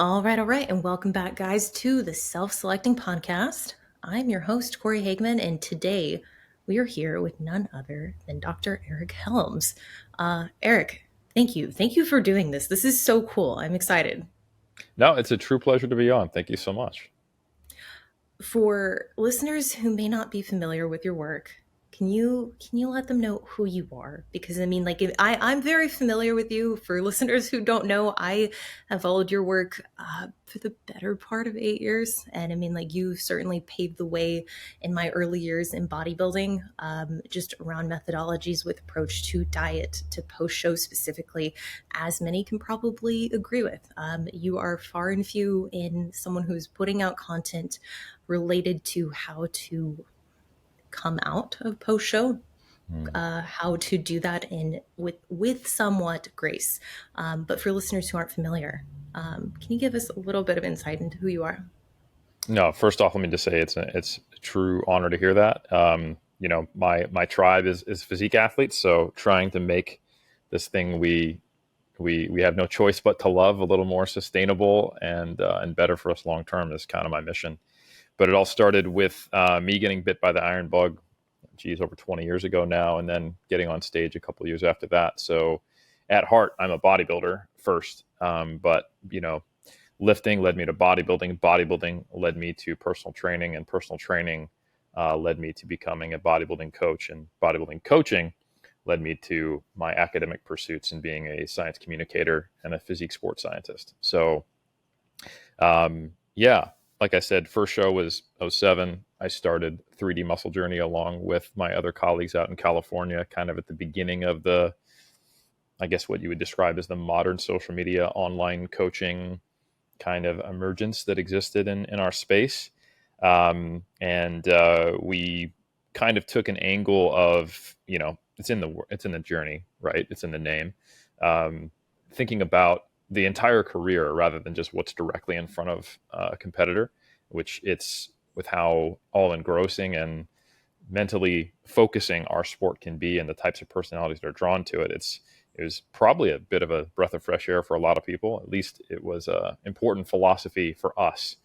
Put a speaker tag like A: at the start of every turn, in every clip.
A: All right, all right. And welcome back, guys, to the Self-Selecting Podcast. I'm your host, Cory Hagman, and today we are here with none other than Dr. Eric Helms. Eric, thank you. Thank you for doing this. This is so cool. I'm excited.
B: No, it's a true pleasure to be on. Thank you so much.
A: For listeners who may not be familiar with your work, can you let them know who you are? Because I mean, like, I'm very familiar with you. For listeners who don't know, I have followed your work for the better part of 8 years, and I mean, like, you certainly paved the way in my early years in bodybuilding, just around methodologies with approach to diet, to post show specifically, as many can probably agree with. You are far and few in someone who's putting out content related to how to come out of post show,
B: Mm.
A: how to do that in with somewhat grace. But for listeners who aren't familiar, can you give us a little bit of insight into who you are?
B: No, first off, let me just say it's a true honor to hear that. My tribe is physique athletes, so trying to make this thing we have no choice but to love a little more sustainable and better for us long term is kind of my mission. But it all started with me getting bit by the iron bug, geez, over 20 years ago now, and then getting on stage a couple of years after that. So at heart, I'm a bodybuilder first, but lifting led me to bodybuilding. Bodybuilding led me to personal training, and personal training led me to becoming a bodybuilding coach, and bodybuilding coaching led me to my academic pursuits and being a science communicator and a physique sports scientist. So yeah, like I said, first show was '07. I started 3D Muscle Journey along with my other colleagues out in California, kind of at the beginning of I guess what you would describe as the modern social media online coaching kind of emergence that existed in our space. And we kind of took an angle of, it's in the journey, right? It's in the name. Thinking about the entire career rather than just what's directly in front of a competitor, which it's with how all engrossing and mentally focusing our sport can be and the types of personalities that are drawn to it. It was probably a bit of a breath of fresh air for a lot of people. At least it was an important philosophy for us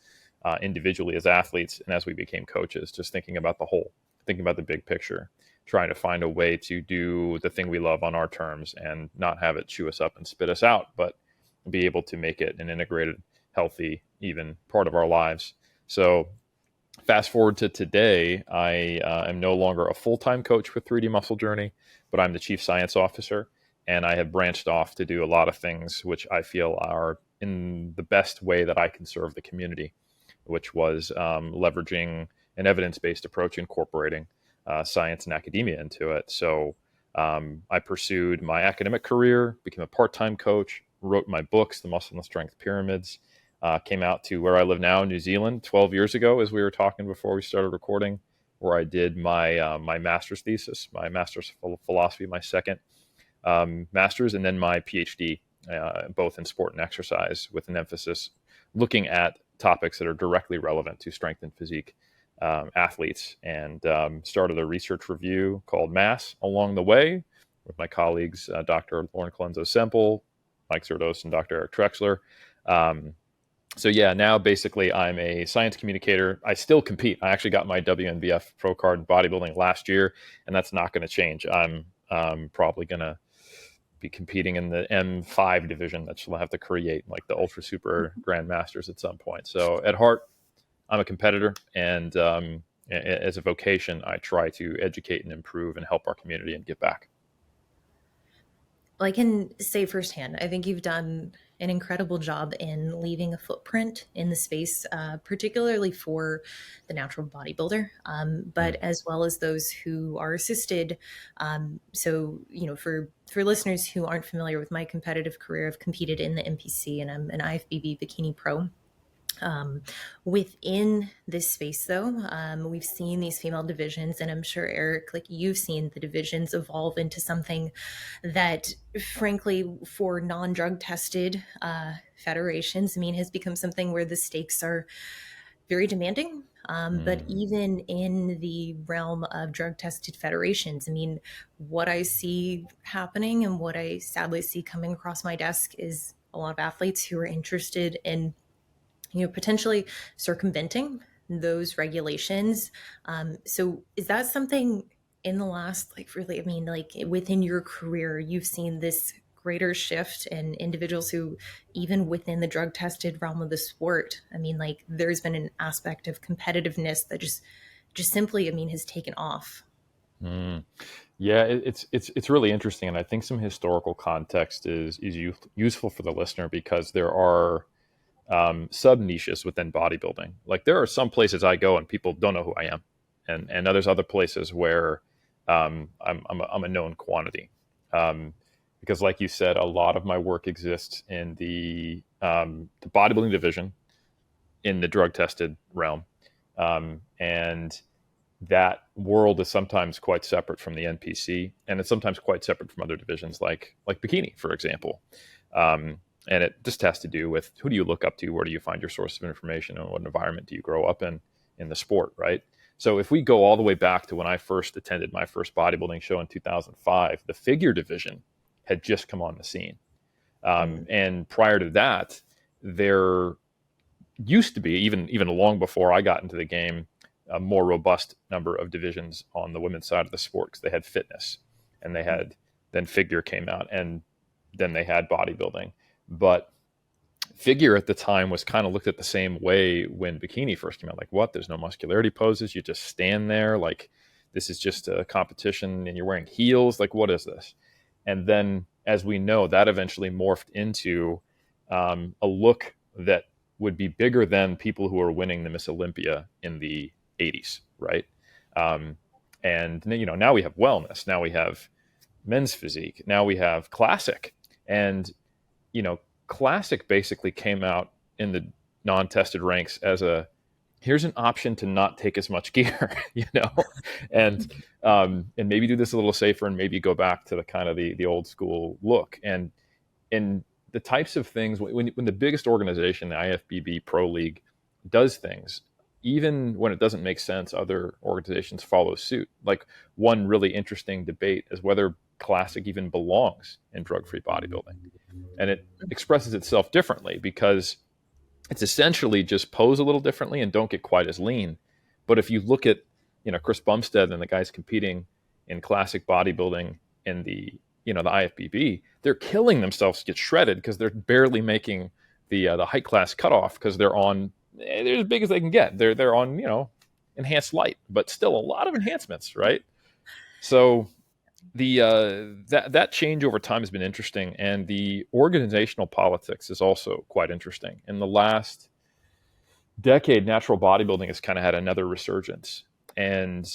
B: individually as athletes and as we became coaches, just thinking about the whole, thinking about the big picture, trying to find a way to do the thing we love on our terms and not have it chew us up and spit us out, but be able to make it an integrated, healthy, even part of our lives. So fast forward to today, I am no longer a full-time coach for 3D Muscle Journey, but I'm the chief science officer, and I have branched off to do a lot of things which I feel are in the best way that I can serve the community, which was leveraging an evidence-based approach, incorporating science and academia into it. So I pursued my academic career, became a part-time coach, wrote my books, The Muscle and the Strength Pyramids, came out to where I live now, New Zealand, 12 years ago, as we were talking before we started recording, where I did my master's thesis, my master's philosophy, my second master's, and then my PhD, both in sport and exercise, with an emphasis looking at topics that are directly relevant to strength and physique athletes, and started a research review called Mass along the way with my colleagues, Dr. Lauren Colenso-Semple, Mike Zerdos, and Dr. Eric Trexler. So yeah, now basically I'm a science communicator. I still compete. I actually got my WNBF pro card in bodybuilding last year, and that's not going to change. I'm probably going to be competing in the M5 division that she'll have to create, like the Ultra Super Grandmasters at some point. So at heart, I'm a competitor, and as a vocation, I try to educate and improve and help our community and give back.
A: Well, I can say firsthand, I think you've done an incredible job in leaving a footprint in the space, particularly for the natural bodybuilder, but
B: Mm.
A: as well as those who are assisted. So, for listeners who aren't familiar with my competitive career, I've competed in the NPC and I'm an IFBB bikini pro. Um, Within this space, though, we've seen these female divisions, and I'm sure, Eric, like you've seen the divisions evolve into something that, frankly, for non drug tested federations, I mean, has become something where the stakes are very demanding. But
B: Mm.
A: even in the realm of drug tested federations, I mean, what I see happening and what I sadly see coming across my desk is a lot of athletes who are interested in potentially circumventing those regulations. So is that something in the last, like, really, I mean, like, within your career, you've seen this greater shift in individuals who, even within the drug tested realm of the sport, I mean, like, there's been an aspect of competitiveness that just simply, I mean, has taken off.
B: Mm. Yeah, it's really interesting, and I think some historical context is useful for the listener because there are sub niches within bodybuilding. Like there are some places I go and people don't know who I am, and there's other places where I'm a known quantity. Um, because, like you said, a lot of my work exists in the bodybuilding division in the drug tested realm, and that world is sometimes quite separate from the NPC, and it's sometimes quite separate from other divisions, like bikini, for example. And it just has to do with who do you look up to, where do you find your source of information, and what environment do you grow up in the sport, right? So if we go all the way back to when I first attended my first bodybuilding show in 2005, the figure division had just come on the scene,
A: Mm.
B: and prior to that, there used to be even long before I got into the game a more robust number of divisions on the women's side of the sport because they had fitness and they had then figure came out and then they had bodybuilding. But figure at the time was kind of looked at the same way when bikini first came out. Like, what? There's no muscularity poses. You just stand there. Like, this is just a competition and you're wearing heels. Like, what is this? And then, as we know, that eventually morphed into a look that would be bigger than people who are winning the Miss Olympia in the 80s, right? Um, and now we have wellness. Now we have men's physique. Now we have classic, and you know, classic basically came out in the non-tested ranks as a here's an option to not take as much gear, and and maybe do this a little safer and maybe go back to the kind of the old school look and the types of things when the biggest organization, the IFBB Pro League, does things, even when it doesn't make sense, other organizations follow suit. Like one really interesting debate is whether classic even belongs in drug-free bodybuilding, and it expresses itself differently because it's essentially just pose a little differently and don't get quite as lean. But if you look at Chris Bumstead and the guys competing in classic bodybuilding in the IFBB, they're killing themselves to get shredded because they're barely making the height class cutoff because they're as big as they can get. They're on enhanced light, but still a lot of enhancements, right? So the that change over time has been interesting, and the organizational politics is also quite interesting. In the last decade, natural bodybuilding has kind of had another resurgence, and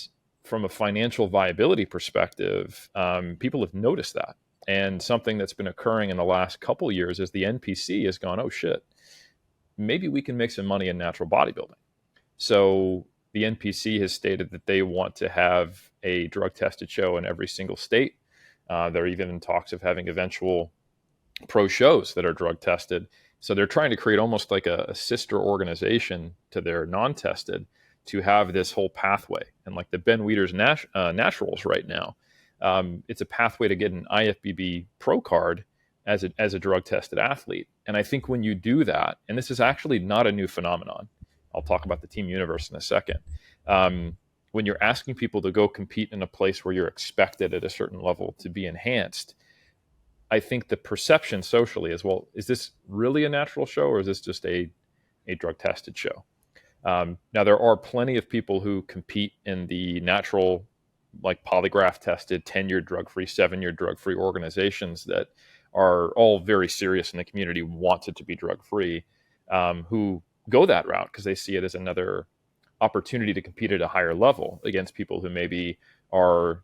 B: from a financial viability perspective, people have noticed that. And something that's been occurring in the last couple years is the NPC has gone, oh shit, maybe we can make some money in natural bodybuilding. So the NPC has stated that they want to have a drug tested show in every single state. They're even in talks of having eventual pro shows that are drug tested. So they're trying to create almost like a sister organization to their non tested to have this whole pathway. And like the Ben Weeder's Naturals right now, it's a pathway to get an IFBB pro card as a drug tested athlete. And I think when you do that, and this is actually not a new phenomenon, I'll talk about the team universe in a second. When you're asking people to go compete in a place where you're expected at a certain level to be enhanced, I think the perception socially is, well, is this really a natural show or is this just a drug tested show? Now, there are plenty of people who compete in the natural, like polygraph tested, 10-year drug free, 7-year drug free organizations that are all very serious in the community, want it to be drug free, who go that route because they see it as another opportunity to compete at a higher level against people who maybe are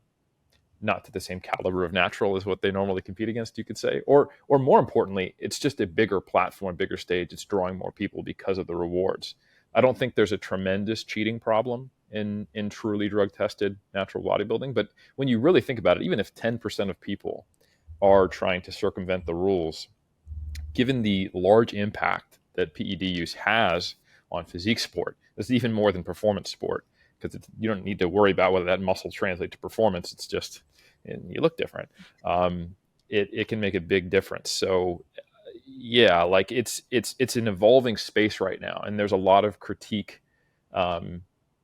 B: not to the same caliber of natural as what they normally compete against, you could say. Or more importantly, it's just a bigger platform, bigger stage. It's drawing more people because of the rewards. I don't think there's a tremendous cheating problem in truly drug tested natural bodybuilding. But when you really think about it, even if 10% of people are trying to circumvent the rules, given the large impact that PED use has on physique sport, this is even more than performance sport because you don't need to worry about whether that muscle translates to performance. It's just you look different. It can make a big difference. So yeah, like it's an evolving space right now, and there's a lot of critique um,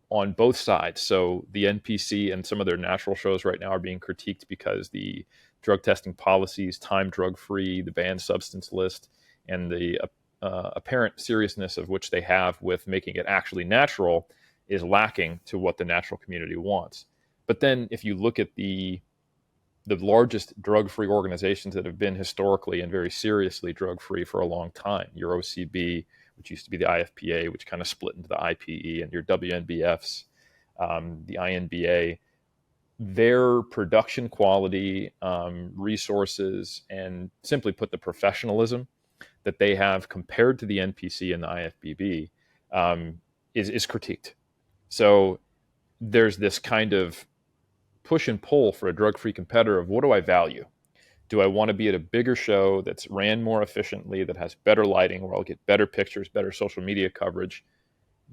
B: on both sides. So the NPC and some of their natural shows right now are being critiqued because the drug testing policies, time drug free, the banned substance list, and the apparent seriousness of which they have with making it actually natural is lacking to what the natural community wants. But then if you look at the largest drug-free organizations that have been historically and very seriously drug-free for a long time. Your OCB, which used to be the IFPA, which kind of split into the IPE, and your WNBFs, the INBA. Their production quality, resources, and simply put, the professionalism that they have compared to the NPC and the IFBB is critiqued. So there's this kind of push and pull for a drug-free competitor of what do I value? Do I want to be at a bigger show that's ran more efficiently, that has better lighting, where I'll get better pictures, better social media coverage,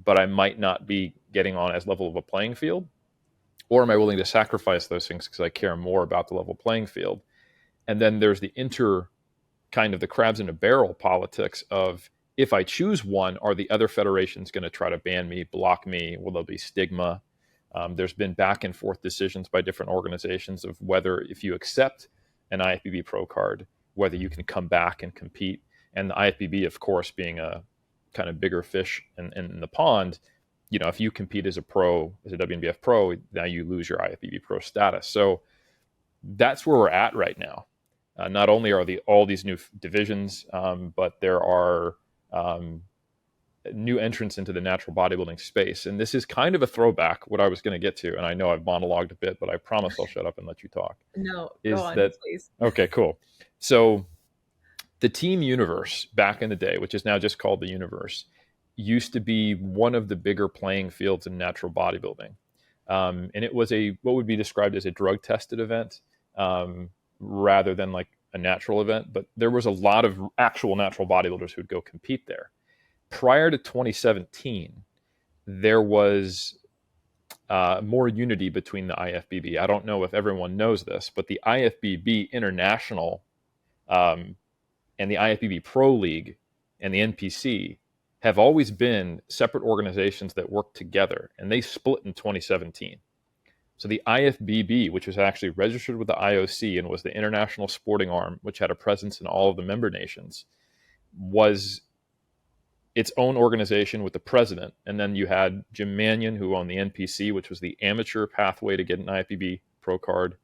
B: but I might not be getting on as level of a playing field? Or am I willing to sacrifice those things because I care more about the level playing field? And then there's the kind of the crabs in a barrel politics of, if I choose one, are the other federations going to try to ban me, block me? Will there be stigma? There's been back and forth decisions by different organizations of whether, if you accept an IFBB Pro card, whether you can come back and compete. And the IFBB, of course, being a kind of bigger fish in the pond, if you compete as a pro, as a WNBF pro, now you lose your IFBB Pro status. So that's where we're at right now. Not only are all these new divisions, but there are new entrants into the natural bodybuilding space. And this is kind of a throwback, what I was going to get to. And I know I've monologued a bit, but I promise I'll shut up and let you talk.
A: No, go
B: Is
A: on,
B: that
A: please.
B: okay? Cool. So the team universe back in the day, which is now just called the universe, used to be one of the bigger playing fields in natural bodybuilding. And it was what would be described as a drug tested event, rather than like a natural event. But there was a lot of actual natural bodybuilders who'd go compete there. Prior to 2017, there was more unity between the IFBB. I don't know if everyone knows this, but the IFBB International, and the IFBB Pro League and the NPC have always been separate organizations that work together, and they split in 2017. So the IFBB, which was actually registered with the IOC and was the international sporting arm, which had a presence in all of the member nations, was its own organization with the president. And then you had Jim Mannion, who owned the NPC, which was the amateur pathway to get an IFBB Pro card,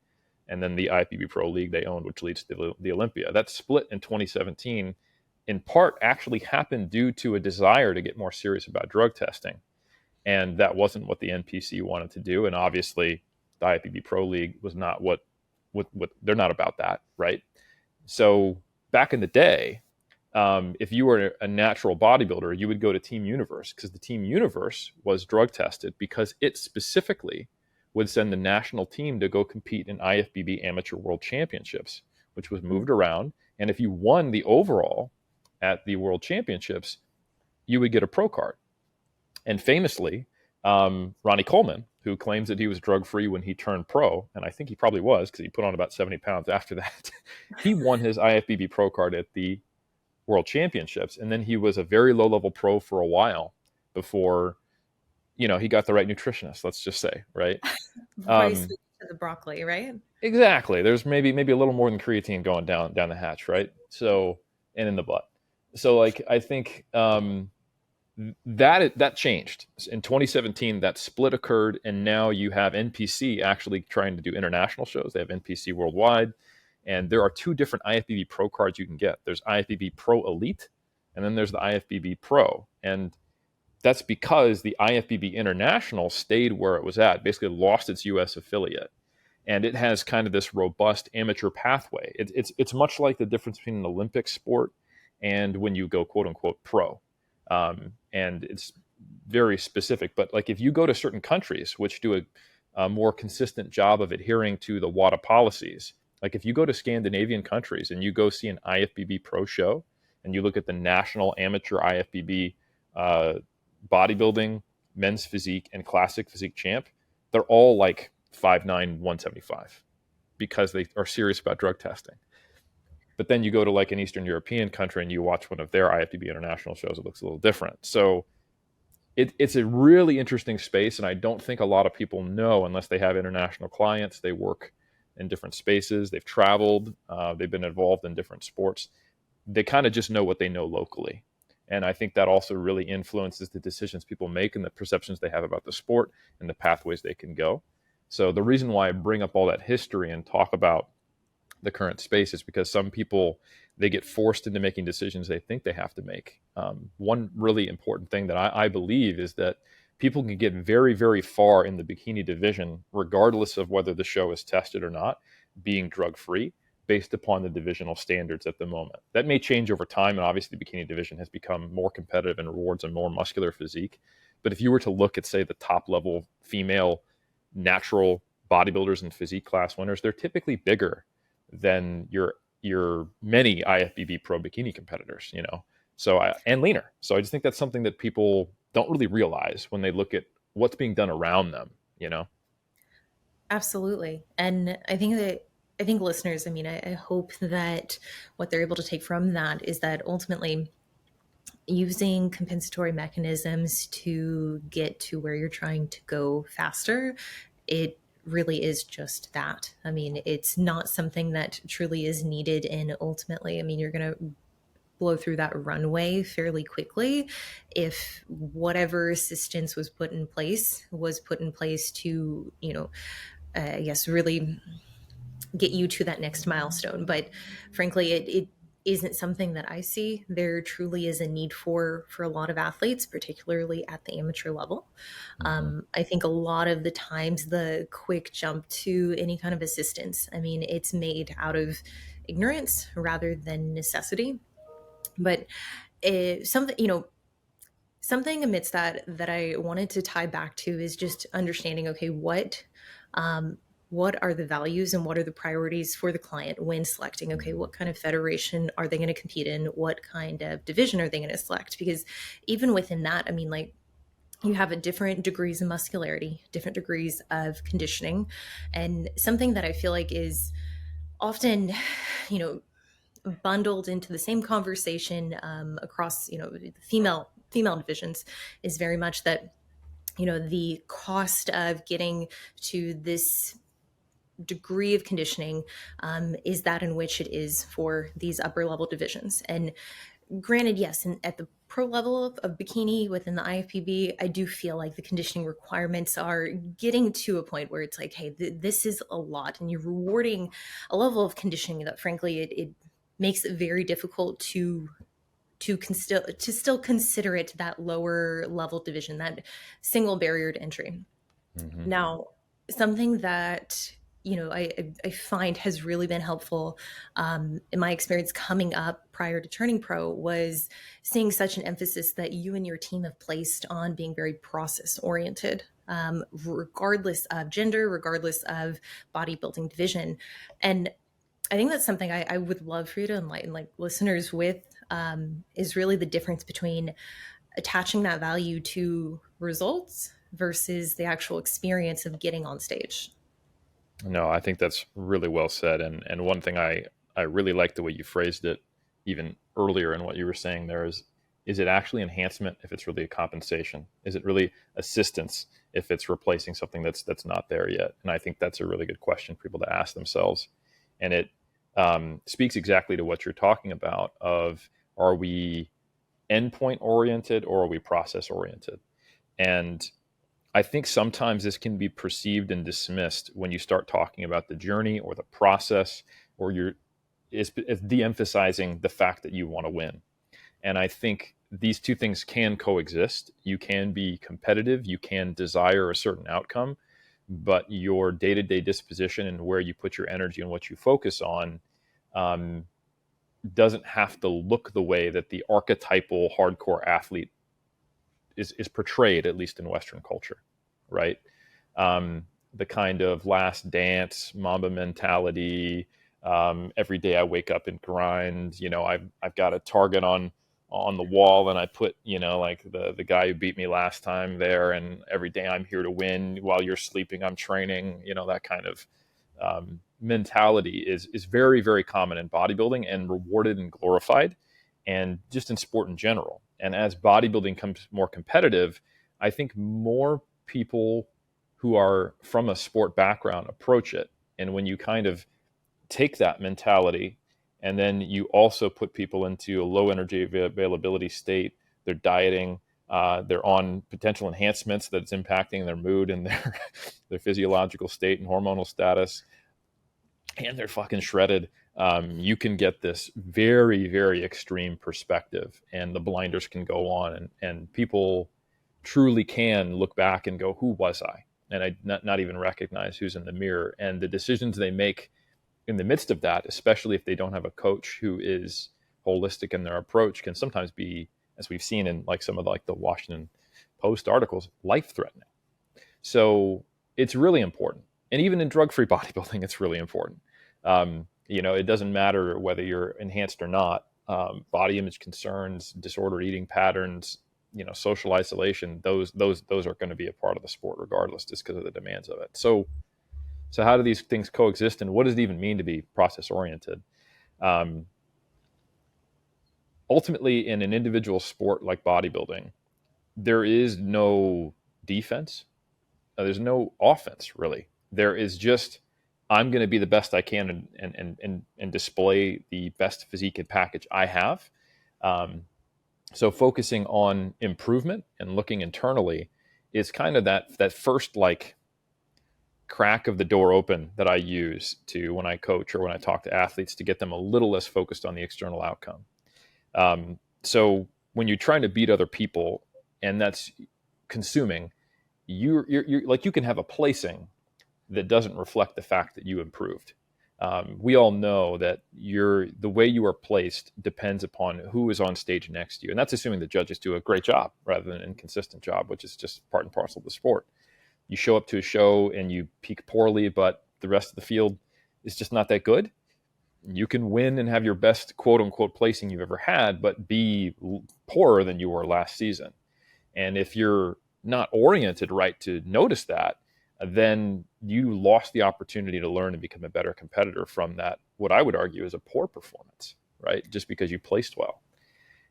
B: and then the IFBB Pro League they owned, which leads to the Olympia. That split in 2017, in part, actually happened due to a desire to get more serious about drug testing. And that wasn't what the NPC wanted to do. And obviously, the IFBB Pro League was not what they're not about that, right? So back in the day, if you were a natural bodybuilder, you would go to Team Universe, because the Team Universe was drug tested, because it specifically would send the national team to go compete in IFBB Amateur World Championships, which was moved around. And if you won the overall at the World Championships, you would get a pro card. And famously, Ronnie Coleman, who claims that he was drug free when he turned pro, and I think he probably was because he put on about 70 pounds after that, he won his IFBB pro card at the World Championships. And then he was a very low level pro for a while before, he got the right nutritionist, let's just say, right?
A: Before you
B: Um,
A: switch to the broccoli, right?
B: exactly. There's maybe a little more than creatine going down the hatch, right? So, and in the butt. So, like, I think that changed in 2017. That split occurred, and now you have NPC actually trying to do international shows. They have NPC worldwide, and there are two different IFBB Pro cards you can get. There's IFBB Pro Elite, and then there's the IFBB Pro, and that's because the IFBB International stayed where it was at, basically lost its U.S. affiliate, and it has kind of this robust amateur pathway. It's much like the difference between an Olympic sport and when you go quote unquote pro, and it's very specific. But like if you go to certain countries which do a more consistent job of adhering to the WADA policies, like if you go to Scandinavian countries and you go see an IFBB pro show and you look at the national amateur IFBB bodybuilding, men's physique, and classic physique champ, they're all like 5'9", 175 because they are serious about drug testing. But then you go to like an Eastern European country and you watch one of their IFBB international shows, it looks a little different. So it's a really interesting space, and I don't think a lot of people know unless they have international clients. They work in different spaces, they've traveled, they've been involved in different sports. They kind of just know what they know locally. And I think that also really influences the decisions people make and the perceptions they have about the sport and the pathways they can go. So the reason why I bring up all that history and talk about the current space is because some people, they get forced into making decisions they think they have to make. One really important thing that I believe is that people can get very, very far in the bikini division, regardless of whether the show is tested or not, being drug free based upon the divisional standards at the moment. That may change over time, and obviously the bikini division has become more competitive and rewards a more muscular physique. But if you were to look at, say, the top level female natural bodybuilders and physique class winners, they're typically bigger than your many IFBB pro bikini competitors, you know. And leaner. So I just think that's something that people don't really realize when they look at what's being done around them, you know.
A: Absolutely. And I think listeners, I mean, I hope that what they're able to take from that is that ultimately using compensatory mechanisms to get to where you're trying to go faster, it really is just that. I mean, it's not something that truly is needed. And ultimately, I mean, you're going to blow through that runway fairly quickly if whatever assistance was put in place to, I guess, really get you to that next milestone. But frankly, it isn't something that I see. There truly is a need for a lot of athletes, particularly at the amateur level.
B: Mm-hmm.
A: I think a lot of the times the quick jump to any kind of assistance, I mean, it's made out of ignorance rather than necessity. But something, something amidst that I wanted to tie back to is just understanding, okay, what are the values and what are the priorities for the client when selecting, okay, what kind of federation are they going to compete in, what kind of division are they going to select? Because even within that, I mean, like, you have a different degrees of muscularity, different degrees of conditioning, and something that I feel like is often, you know, bundled into the same conversation across, the female divisions is very much that, the cost of getting to this degree of conditioning is that in which it is for these upper level divisions. And granted, yes, and at the pro level of bikini within the IFPB, I do feel like the conditioning requirements are getting to a point where it's like, hey, this is a lot, and you're rewarding a level of conditioning that, frankly, it makes it very difficult to still consider it that lower level division, that single barrier to entry.
B: Mm-hmm.
A: Now, something that I find has really been helpful in my experience coming up prior to turning pro was seeing such an emphasis that you and your team have placed on being very process oriented, regardless of gender, regardless of bodybuilding division. And I think that's something I would love for you to enlighten like listeners with, is really the difference between attaching that value to results versus the actual experience of getting on stage.
B: No, I think that's really well said. And one thing I really like the way you phrased it, even earlier in what you were saying there is it actually enhancement if it's really a compensation? Is it really assistance if it's replacing something that's not there yet? And I think that's a really good question for people to ask themselves. And it speaks exactly to what you're talking about of, are we endpoint oriented or are we process oriented? And I think sometimes this can be perceived and dismissed when you start talking about the journey or the process, or it's de-emphasizing the fact that you want to win. And I think these two things can coexist. You can be competitive, you can desire a certain outcome, but your day-to-day disposition and where you put your energy and what you focus on um, doesn't have to look the way that the archetypal hardcore athlete is portrayed, at least in Western culture, right? The kind of last dance, Mamba mentality. Every day I wake up and grind. You know, I've got a target on the wall, and I put, you know, like the guy who beat me last time there, and every day I'm here to win. While you're sleeping, I'm training. You know, that kind of mentality is very, very common in bodybuilding and rewarded and glorified, and just in sport in general. And as bodybuilding becomes more competitive, I think more people who are from a sport background approach it. And when you kind of take that mentality and then you also put people into a low energy availability state, they're dieting, they're on potential enhancements that's impacting their mood and their their physiological state and hormonal status, and they're fucking shredded. You can get this very, very extreme perspective, and the blinders can go on, and people truly can look back and go, "Who was I?" And I not even recognize who's in the mirror, and the decisions they make in the midst of that, especially if they don't have a coach who is holistic in their approach, can sometimes be, as we've seen in like some of like the Washington Post articles, life threatening. So it's really important. And even in drug-free bodybuilding, it's really important. It doesn't matter whether you're enhanced or not. Body image concerns, disordered eating patterns, social isolation, those are going to be a part of the sport regardless, just because of the demands of it. So how do these things coexist, and what does it even mean to be process oriented? Um, Ultimately, in an individual sport like bodybuilding, there is no defense. There's no offense, really. There is just, I'm going to be the best I can and display the best physique and package I have. So focusing on improvement and looking internally is kind of that first like crack of the door open that I use to when I coach or when I talk to athletes to get them a little less focused on the external outcome. So when you're trying to beat other people and that's consuming, you're like, you can have a placing that doesn't reflect the fact that you improved. We all know that the way you are placed depends upon who is on stage next to you, and that's assuming the judges do a great job rather than an inconsistent job, which is just part and parcel of the sport. You show up to a show and you peak poorly, but the rest of the field is just not that good. You can win and have your best quote unquote placing you've ever had, but be poorer than you were last season. And if you're not oriented right to notice that, then you lost the opportunity to learn and become a better competitor from that, what I would argue is a poor performance, right? Just because you placed well.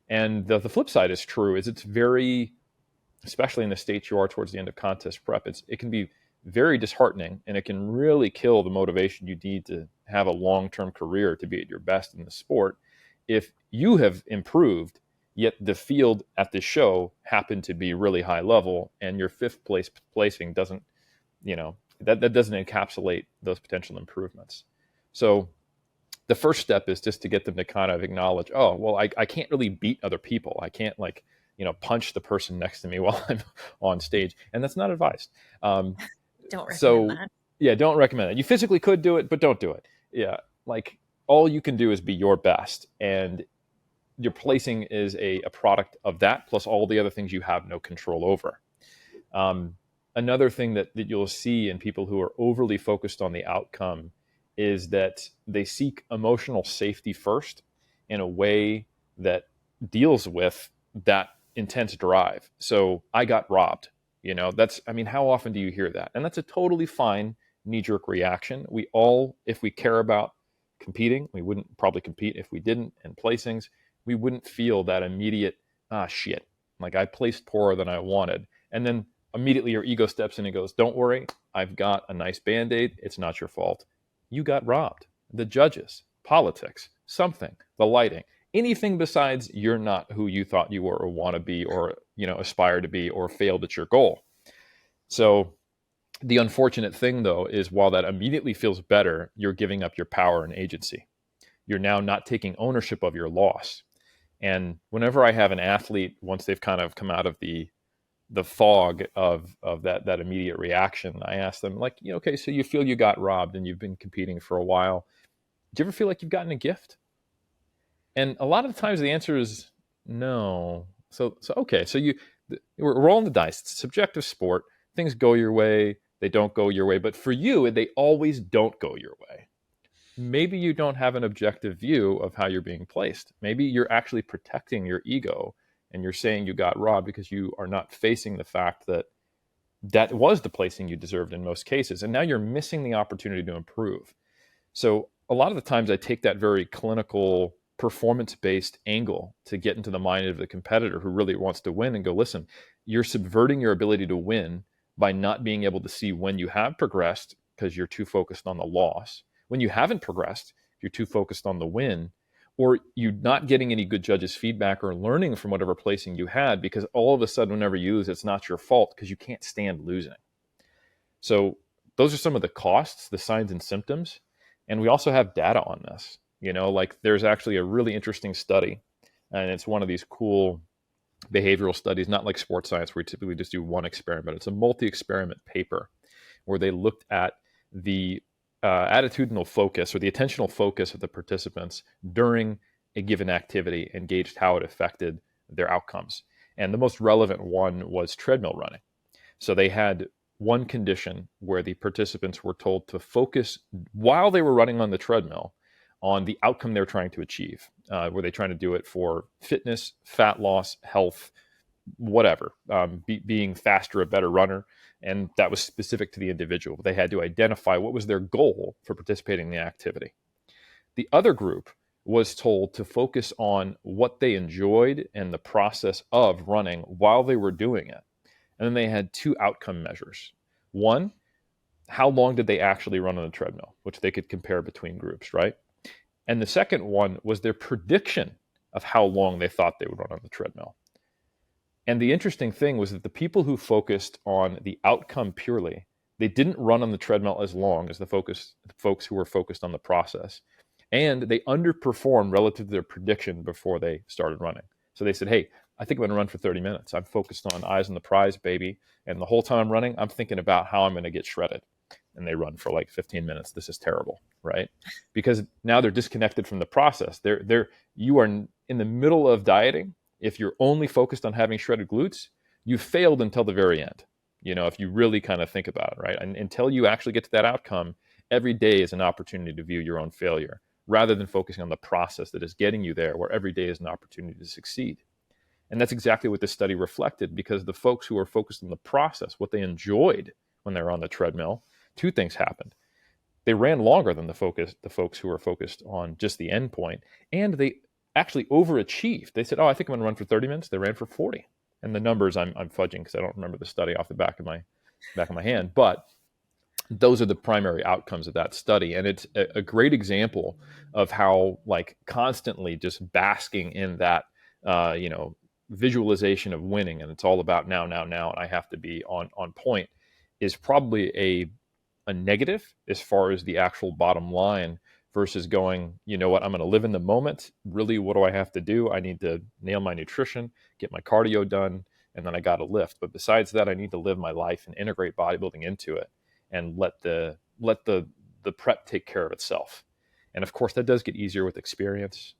B: And the flip side is true, is it's very, especially in the state you are towards the end of contest prep, it can be very disheartening, and it can really kill the motivation you need to have a long-term career to be at your best in the sport if you have improved, yet the field at the show happened to be really high level, and your fifth placing doesn't, that doesn't encapsulate those potential improvements. So the first step is just to get them to kind of acknowledge, oh, well, I can't really beat other people. I can't punch the person next to me while I'm on stage. And that's not advised.
A: Don't recommend
B: So
A: that.
B: yeah, don't recommend it. You physically could do it, but don't do it. Yeah. Like, all you can do is be your best. And your placing is a product of that, plus all the other things you have no control over. Another thing that you'll see in people who are overly focused on the outcome is that they seek emotional safety first in a way that deals with that intense drive. So I got robbed. How often do you hear that? And that's a totally fine knee-jerk reaction. We all, if we care about competing, we wouldn't probably compete if we didn't, and placings, we wouldn't feel that immediate, shit, like I placed poorer than I wanted. And then immediately your ego steps in and goes, don't worry, I've got a nice Band-Aid. It's not your fault. You got robbed. The judges, politics, something, the lighting, anything besides you're not who you thought you were or want to be or, aspire to be, or failed at your goal. So the unfortunate thing, though, is while that immediately feels better, you're giving up your power and agency. You're now not taking ownership of your loss. And whenever I have an athlete, once they've kind of come out of the fog of that immediate reaction, I ask them, like, okay, so you feel you got robbed and you've been competing for a while. Do you ever feel like you've gotten a gift? And a lot of the times the answer is no. So okay, so we're rolling the dice. It's a subjective sport. Things go your way, they don't go your way, but for you, they always don't go your way. Maybe you don't have an objective view of how you're being placed. Maybe you're actually protecting your ego and you're saying you got robbed because you are not facing the fact that that was the placing you deserved in most cases. And now you're missing the opportunity to improve. So a lot of the times I take that very clinical, performance based angle to get into the mind of the competitor who really wants to win and go, listen, you're subverting your ability to win by not being able to see when you have progressed because you're too focused on the loss. When you haven't progressed, you're too focused on the win, or you not getting any good judges' feedback or learning from whatever placing you had because all of a sudden, whenever you lose, it's not your fault because you can't stand losing. So those are some of the costs, the signs and symptoms. And we also have data on this. Like there's actually a really interesting study, and it's one of these cool behavioral studies, not like sports science where we typically just do one experiment. It's a multi-experiment paper where they looked at the attitudinal focus or the attentional focus of the participants during a given activity and gauged how it affected their outcomes. And the most relevant one was treadmill running. So they had one condition where the participants were told to focus while they were running on the treadmill on the outcome they're trying to achieve. Were they trying to do it for fitness, fat loss, health, whatever, being faster, a better runner? And that was specific to the individual. They had to identify what was their goal for participating in the activity. The other group was told to focus on what they enjoyed and the process of running while they were doing it. And then they had two outcome measures. One, how long did they actually run on the treadmill, which they could compare between groups, right? And the second one was their prediction of how long they thought they would run on the treadmill. And the interesting thing was that the people who focused on the outcome purely, they didn't run on the treadmill as long as the folks who were focused on the process. And they underperformed relative to their prediction before they started running. So they said, hey, I think I'm going to run for 30 minutes. I'm focused on eyes on the prize, baby. And the whole time I'm running, I'm thinking about how I'm going to get shredded. And they run for like 15 minutes. This is terrible, right? Because now they're disconnected from the process. You are in the middle of dieting. If you're only focused on having shredded glutes, you failed until the very end. If you really kind of think about it, right? And until you actually get to that outcome, every day is an opportunity to view your own failure rather than focusing on the process that is getting you there, where every day is an opportunity to succeed. And that's exactly what this study reflected, because the folks who are focused on the process, what they enjoyed when they were on the treadmill, two things happened. They ran longer than the folks who were focused on just the end point, and they actually overachieved. They said, "Oh, I think I'm going to run for 30 minutes." They ran for 40, and the numbers I'm fudging because I don't remember the study off the back of my hand, but those are the primary outcomes of that study. And it's a great example of how, like, constantly just basking in that visualization of winning, and it's all about now, and I have to be on point, is probably a negative as far as the actual bottom line, versus going, you know what, I'm going to live in the moment. Really, what do I have to do? I need to nail my nutrition, get my cardio done, and then I got to lift. But besides that, I need to live my life and integrate bodybuilding into it, and let the prep take care of itself. And of course, that does get easier with experience.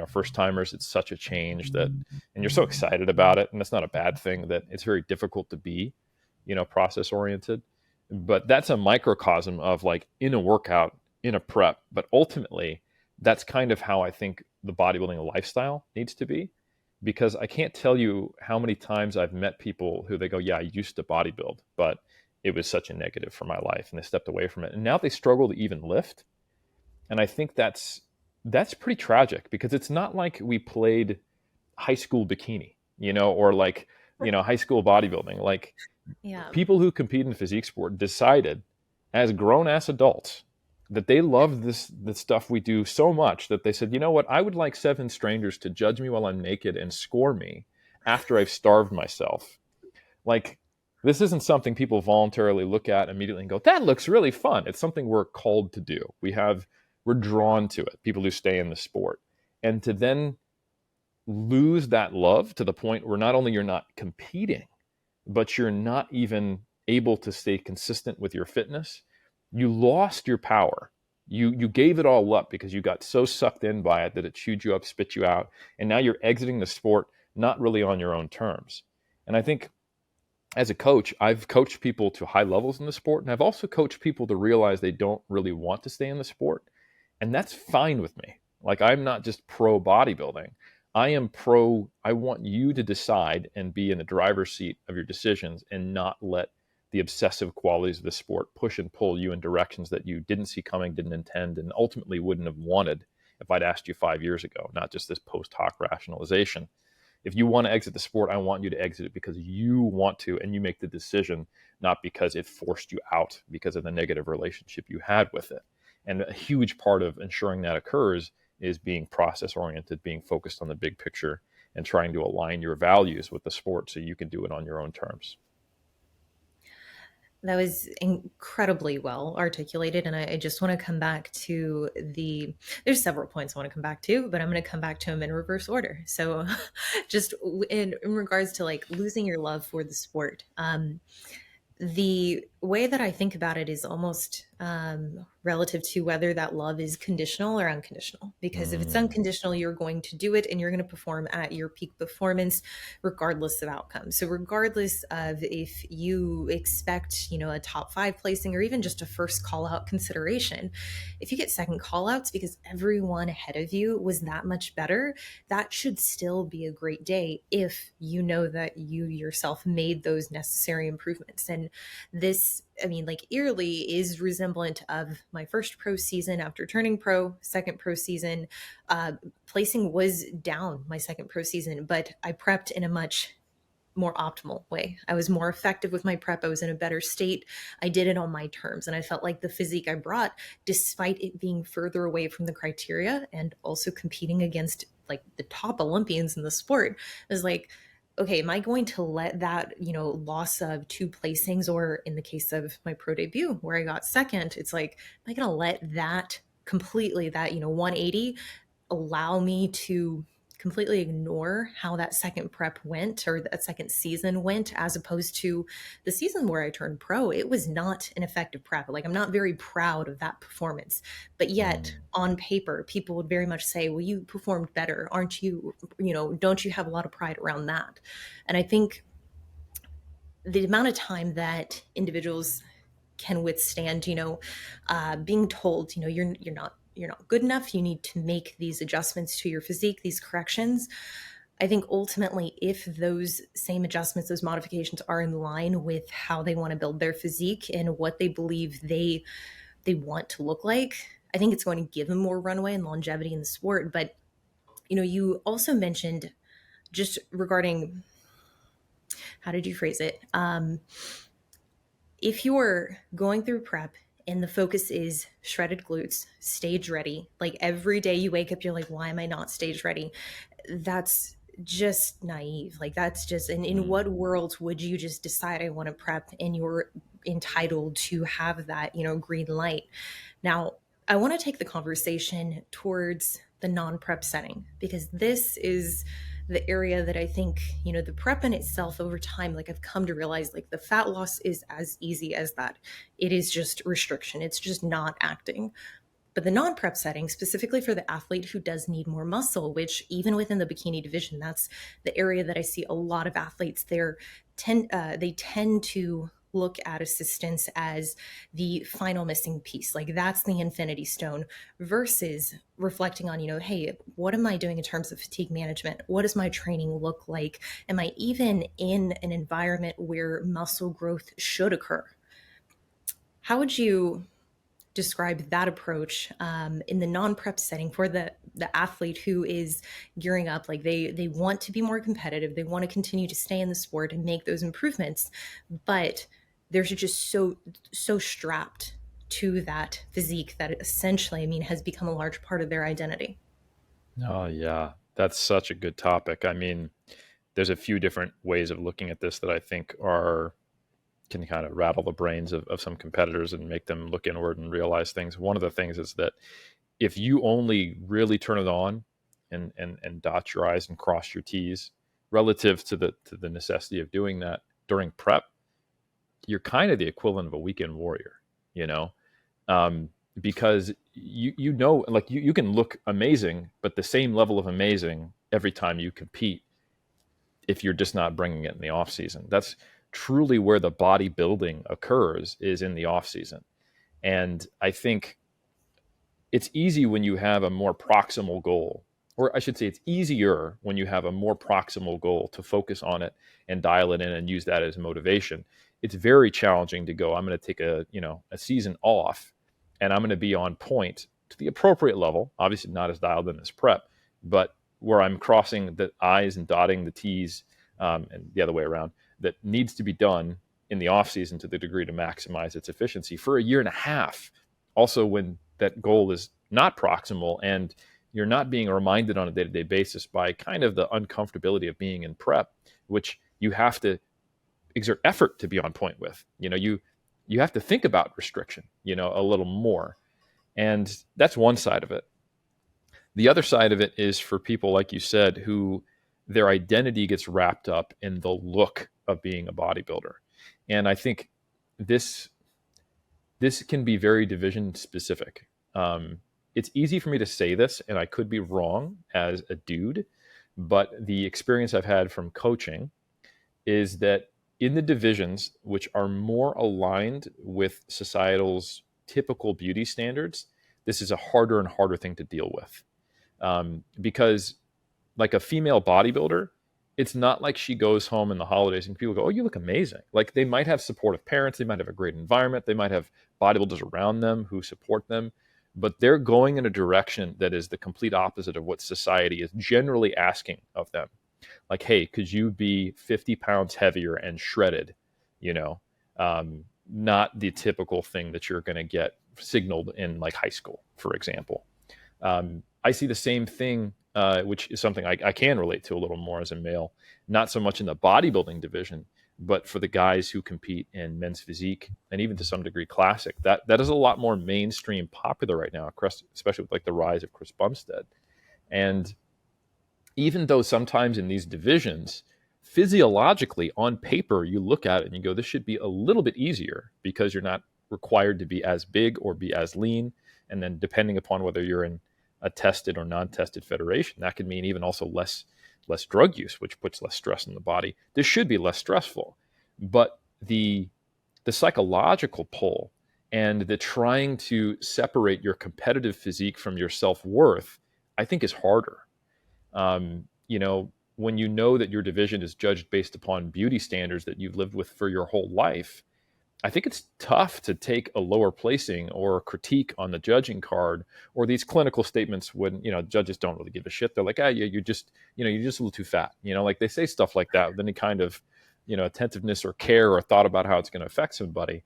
B: First timers, it's such a change that, and you're so excited about it, and that's not a bad thing, that it's very difficult to be, process oriented. But that's a microcosm of, like, in a workout, in a prep. But ultimately, that's kind of how I think the bodybuilding lifestyle needs to be, because I can't tell you how many times I've met people who, they go, yeah, I used to bodybuild, but it was such a negative for my life, and they stepped away from it, and now they struggle to even lift. And I think that's pretty tragic, because it's not like we played high school bikini, or like, high school bodybuilding. Like,
A: Yeah.
B: people who compete in physique sport decided as grown ass adults that they loved this stuff we do so much that they said, you know what, I would like seven strangers to judge me while I'm naked and score me after I've starved myself. Like, this isn't something people voluntarily look at immediately and go, that looks really fun. It's something we're called to do. We're drawn to it, people who stay in the sport. And to then lose that love to the point where not only you're not competing, but you're not even able to stay consistent with your fitness, you lost your power. You gave it all up because you got so sucked in by it that it chewed you up, spit you out, and now you're exiting the sport not really on your own terms. And I think, as a coach, I've coached people to high levels in the sport, and I've also coached people to realize they don't really want to stay in the sport, and that's fine with me. Like, I'm not just pro bodybuilding. I am pro, I want you to decide and be in the driver's seat of your decisions, and not let the obsessive qualities of the sport push and pull you in directions that you didn't see coming, didn't intend, and ultimately wouldn't have wanted if I'd asked you 5 years ago, not just this post hoc rationalization. If you want to exit the sport, I want you to exit it because you want to, and you make the decision, not because it forced you out because of the negative relationship you had with it. And a huge part of ensuring that occurs is being process oriented, being focused on the big picture, and trying to align your values with the sport so you can do it on your own terms.
A: That was incredibly well articulated. And I just want to come back to there's several points I want to come back to, but I'm going to come back to them in reverse order. So, just in regards to like losing your love for the sport, the way that I think about it is almost relative to whether that love is conditional or unconditional. Because if it's
B: Mm,
A: unconditional, you're going to do it and you're going to perform at your peak performance, regardless of outcome. So, regardless of if you expect, a top five placing or even just a first call out consideration, if you get second call outs because everyone ahead of you was that much better, that should still be a great day if you know that you yourself made those necessary improvements. And this, I mean, like eerily is resemblant of my first pro season after turning pro, second pro season. Placing was down my second pro season, but I prepped in a much more optimal way. I was more effective with my prep. I was in a better state. I did it on my terms. And I felt like the physique I brought, despite it being further away from the criteria and also competing against like the top Olympians in the sport, was like, okay, am I going to let that, loss of two placings, or in the case of my pro debut where I got second, it's like, am I going to let that completely, that, 180 allow me to completely ignore how that second prep went or that second season went, as opposed to the season where I turned pro? It was not an effective prep. Like, I'm not very proud of that performance, but yet
B: mm,
A: on paper people would very much say, well, you performed better, aren't you? Don't you have a lot of pride around that? And I think the amount of time that individuals can withstand, being told, you're not good enough. You need to make these adjustments to your physique, these corrections. I think ultimately, if those same adjustments, those modifications are in line with how they want to build their physique and what they believe they want to look like, I think it's going to give them more runway and longevity in the sport. But you also mentioned just regarding, how did you phrase it? If you're going through prep and the focus is shredded glutes, stage ready, like every day you wake up, you're like, why am I not stage ready? That's just naive. Like, that's just, and in
B: mm.
A: what world would you just decide I want to prep and you're entitled to have that, green light? Now, I want to take the conversation towards the non prep setting, because this is the area that I think, the prep in itself over time, like I've come to realize, like the fat loss is as easy as that. It is just restriction, it's just not acting. But the non prep setting, specifically for the athlete who does need more muscle, which even within the bikini division, that's the area that I see a lot of athletes. They tend to look at assistance as the final missing piece. Like, that's the infinity stone, versus reflecting on, hey, what am I doing in terms of fatigue management? What does my training look like? Am I even in an environment where muscle growth should occur? How would you describe that approach in the non-prep setting for the athlete who is gearing up? Like, they want to be more competitive, they want to continue to stay in the sport and make those improvements, but they're just so strapped to that physique that essentially, I mean, has become a large part of their identity.
B: Oh, yeah. That's such a good topic. I mean, there's a few different ways of looking at this that I think are can kind of rattle the brains of some competitors and make them look inward and realize things. One of the things is that if you only really turn it on and dot your I's and cross your T's relative to the necessity of doing that during prep, you're kind of the equivalent of a weekend warrior, you know, um, because like you can look amazing, but the same level of amazing every time you compete if you're just not bringing it in the off season. That's truly where the bodybuilding occurs, is in the off season. And I think it's easy when you have a more proximal goal, or I should say it's easier when you have a more proximal goal to focus on it and dial it in and use that as motivation. it's very challenging to go, I'm going to take a season off and I'm going to be on point to the appropriate level, obviously not as dialed in as prep, but where I'm crossing the I's and dotting the T's, and the other way around, that needs to be done in the off season to the degree to maximize its efficiency for a year and a half. Also, when that goal is not proximal and you're not being reminded on a day-to-day basis by kind of the uncomfortability of being in prep, which you have to exert effort to be on point with. You have to think about restriction, a little more. And that's one side of it. The other side of it is for people, like you said, who their identity gets wrapped up in the look of being a bodybuilder. And I think this this can be very division specific. It's easy for me to say this, and I could be wrong as a dude, but the experience I've had from coaching is that in the divisions which are more aligned with societal's typical beauty standards, this is a harder and harder thing to deal with. Because like a female bodybuilder, it's not like she goes home in the holidays and people go, "Oh, you look amazing." Like they might have supportive parents, they might have a great environment, they might have bodybuilders around them who support them, but they're going in a direction that is the complete opposite of what society is generally asking of them. Like, hey, could you be 50 pounds heavier and shredded? You know, not the typical thing that you're going to get signaled in like high school, for example. I see the same thing, which is something I can relate to a little more as a male, not so much in the bodybuilding division, but for the guys who compete in men's physique and even to some degree classic. That is a lot more mainstream popular right now, especially with like the rise of Chris Bumstead. And even though sometimes in these divisions, physiologically on paper, you look at it and you go, this should be a little bit easier because you're not required to be as big or be as lean. And then depending upon whether you're in a tested or non-tested federation, that could mean even also less drug use, which puts less stress on the body. This should be less stressful. But the psychological pull and the trying to separate your competitive physique from your self-worth, I think is harder. When you know that your division is judged based upon beauty standards that you've lived with for your whole life, I think it's tough to take a lower placing or a critique on the judging card or these clinical statements when, judges don't really give a shit. They're like, yeah, you're just a little too fat. Like they say stuff like that with any kind of, attentiveness or care or thought about how it's going to affect somebody.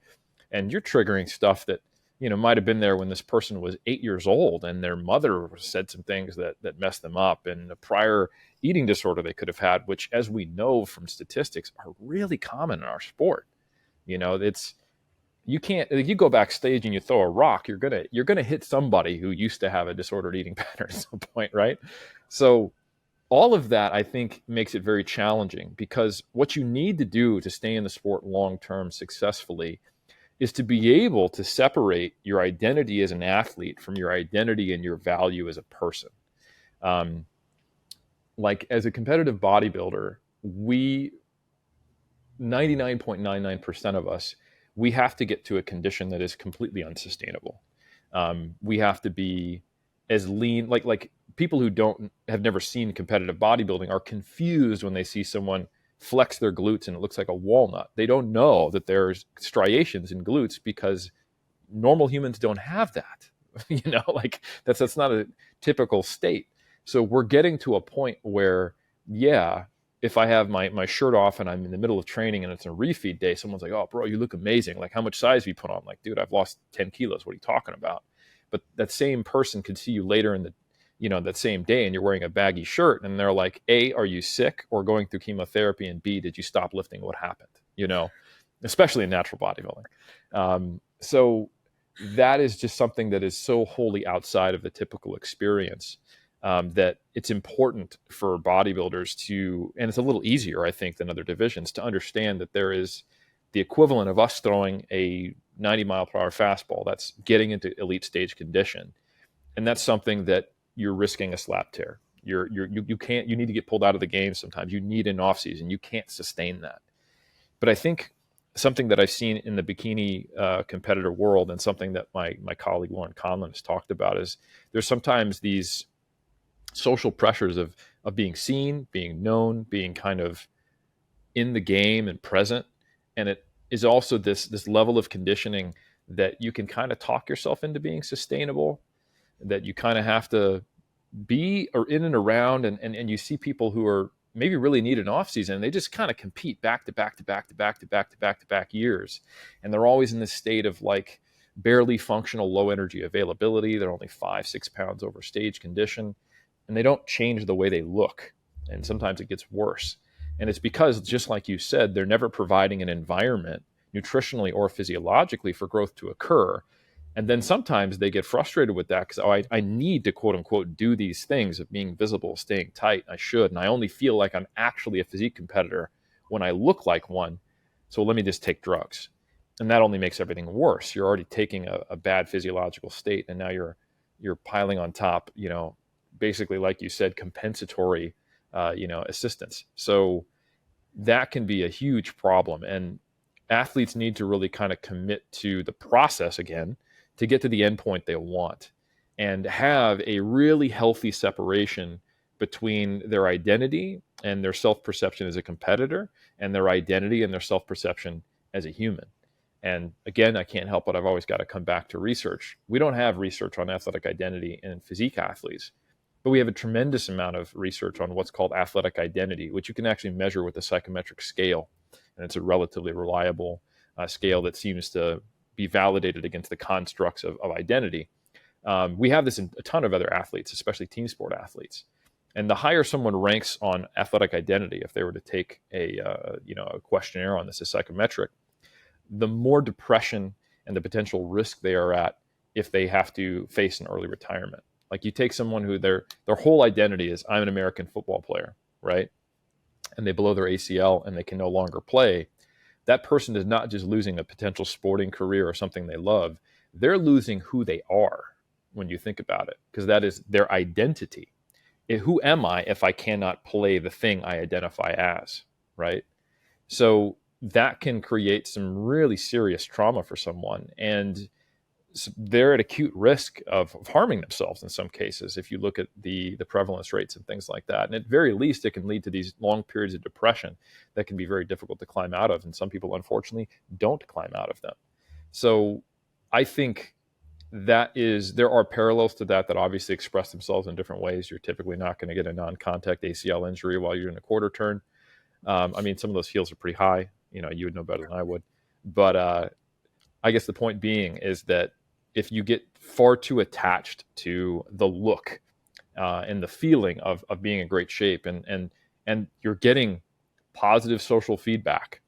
B: And you're triggering stuff that, might have been there when this person was 8 years old and their mother said some things that messed them up, and a prior eating disorder they could have had, which, as we know from statistics, are really common in our sport. It's, you can't, like, you go backstage and you throw a rock, you're gonna hit somebody who used to have a disordered eating pattern at some point, right? So all of that, I think, makes it very challenging, because what you need to do to stay in the sport long term successfully is to be able to separate your identity as an athlete from your identity and your value as a person. Um, like as a competitive bodybuilder, we 99.99% of us, we have to get to a condition that is completely unsustainable. We have to be as lean, like people who don't have never seen competitive bodybuilding are confused when they see someone flex their glutes and it looks like a walnut. They don't know that there's striations in glutes because normal humans don't have that. Like that's not a typical state. So we're getting to a point where, yeah, if I have my shirt off and I'm in the middle of training and it's a refeed day, someone's like, "Oh, bro, you look amazing. Like, how much size have you put on?" Like, dude, I've lost 10 kilos. What are you talking about? But that same person could see you later in the, that same day, and you're wearing a baggy shirt, and they're like, A, are you sick or going through chemotherapy? And B, did you stop lifting? What happened? Especially in natural bodybuilding. So that is just something that is so wholly outside of the typical experience, that it's important for bodybuilders to, and it's a little easier, I think, than other divisions, to understand that there is the equivalent of us throwing a 90-mile-per-hour fastball that's getting into elite stage condition. And that's something that you're risking a slap tear. You need to get pulled out of the game sometimes. You need an off season. You can't sustain that. But I think something that I've seen in the bikini competitor world, and something that my colleague Lauren Conlon has talked about, is there's sometimes these social pressures of being seen, being known, being kind of in the game and present, and it is also this level of conditioning that you can kind of talk yourself into being sustainable, that you kind of have to be or in and around, and you see people who are maybe really need an off season, and they just kind of compete back to back to back to back to back to back to back years, and they're always in this state of like barely functional low energy availability. They're only 5-6 pounds over stage condition, and they don't change the way they look, and sometimes it gets worse. And it's because, just like you said, they're never providing an environment nutritionally or physiologically for growth to occur. And then sometimes they get frustrated with that because, oh, I need to quote unquote do these things of being visible, staying tight. I should. And I only feel like I'm actually a physique competitor when I look like one. So let me just take drugs. And that only makes everything worse. You're already taking a bad physiological state, and now you're piling on top, basically, like you said, compensatory, assistance. So that can be a huge problem. And athletes need to really kind of commit to the process again to get to the end point they want, and have a really healthy separation between their identity and their self-perception as a competitor, and their identity and their self-perception as a human. And again, I can't help it. I've always got to come back to research. We don't have research on athletic identity in physique athletes, but we have a tremendous amount of research on what's called athletic identity, which you can actually measure with a psychometric scale. And it's a relatively reliable scale that seems to be validated against the constructs of identity. We have this in a ton of other athletes, especially team sport athletes. And the higher someone ranks on athletic identity, if they were to take a questionnaire on this, a psychometric, the more depression and the potential risk they are at if they have to face an early retirement. Like, you take someone who their whole identity is, I'm an American football player, right? And they blow their ACL and they can no longer play. That person is not just losing a potential sporting career or something they love. They're losing who they are when you think about it, because that is their identity. Who am I if I cannot play the thing I identify as, right? So that can create some really serious trauma for someone. And they're at acute risk of harming themselves in some cases, if you look at the prevalence rates and things like that. And at very least, it can lead to these long periods of depression that can be very difficult to climb out of. And some people, unfortunately, don't climb out of them. So I think there are parallels to that obviously express themselves in different ways. You're typically not going to get a non-contact ACL injury while you're in a quarter turn. Some of those heels are pretty high. You would know better than I would. But I guess the point being is that if you get far too attached to the look and the feeling of being in great shape, and you're getting positive social feedback,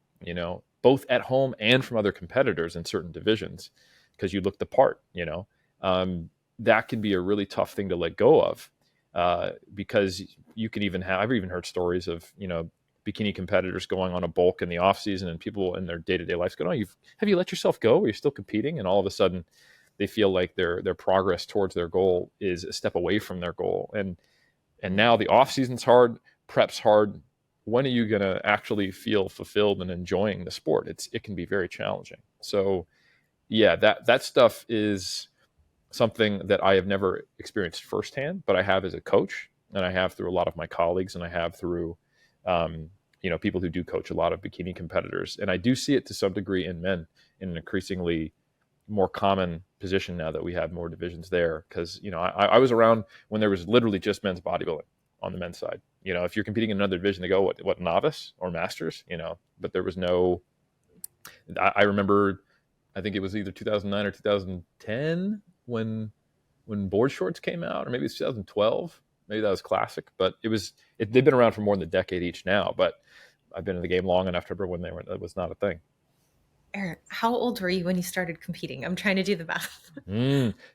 B: both at home and from other competitors in certain divisions, because you look the part, that can be a really tough thing to let go of, because you can even I've even heard stories of, bikini competitors going on a bulk in the off season, and people in their day-to-day lives go, oh, have you let yourself go? Are you still competing? And all of a sudden they feel like their progress towards their goal is a step away from their goal. And now the off season's hard, prep's hard. When are you going to actually feel fulfilled and enjoying the sport? It can be very challenging. So yeah, that stuff is something that I have never experienced firsthand, but I have as a coach, and I have through a lot of my colleagues, and I have through people who do coach a lot of bikini competitors. And I do see it to some degree in men, in an increasingly more common position now that we have more divisions there. Because, I was around when there was literally just men's bodybuilding on the men's side. If you're competing in another division, they go, what novice or masters, but there was no, I remember, I think it was either 2009 or 2010 when board shorts came out, or maybe it's 2012. Maybe that was classic, but they've been around for more than a decade each now. But I've been in the game long enough to remember when it was not a thing.
A: Aaron, how old were you when you started competing? I'm trying to do the math.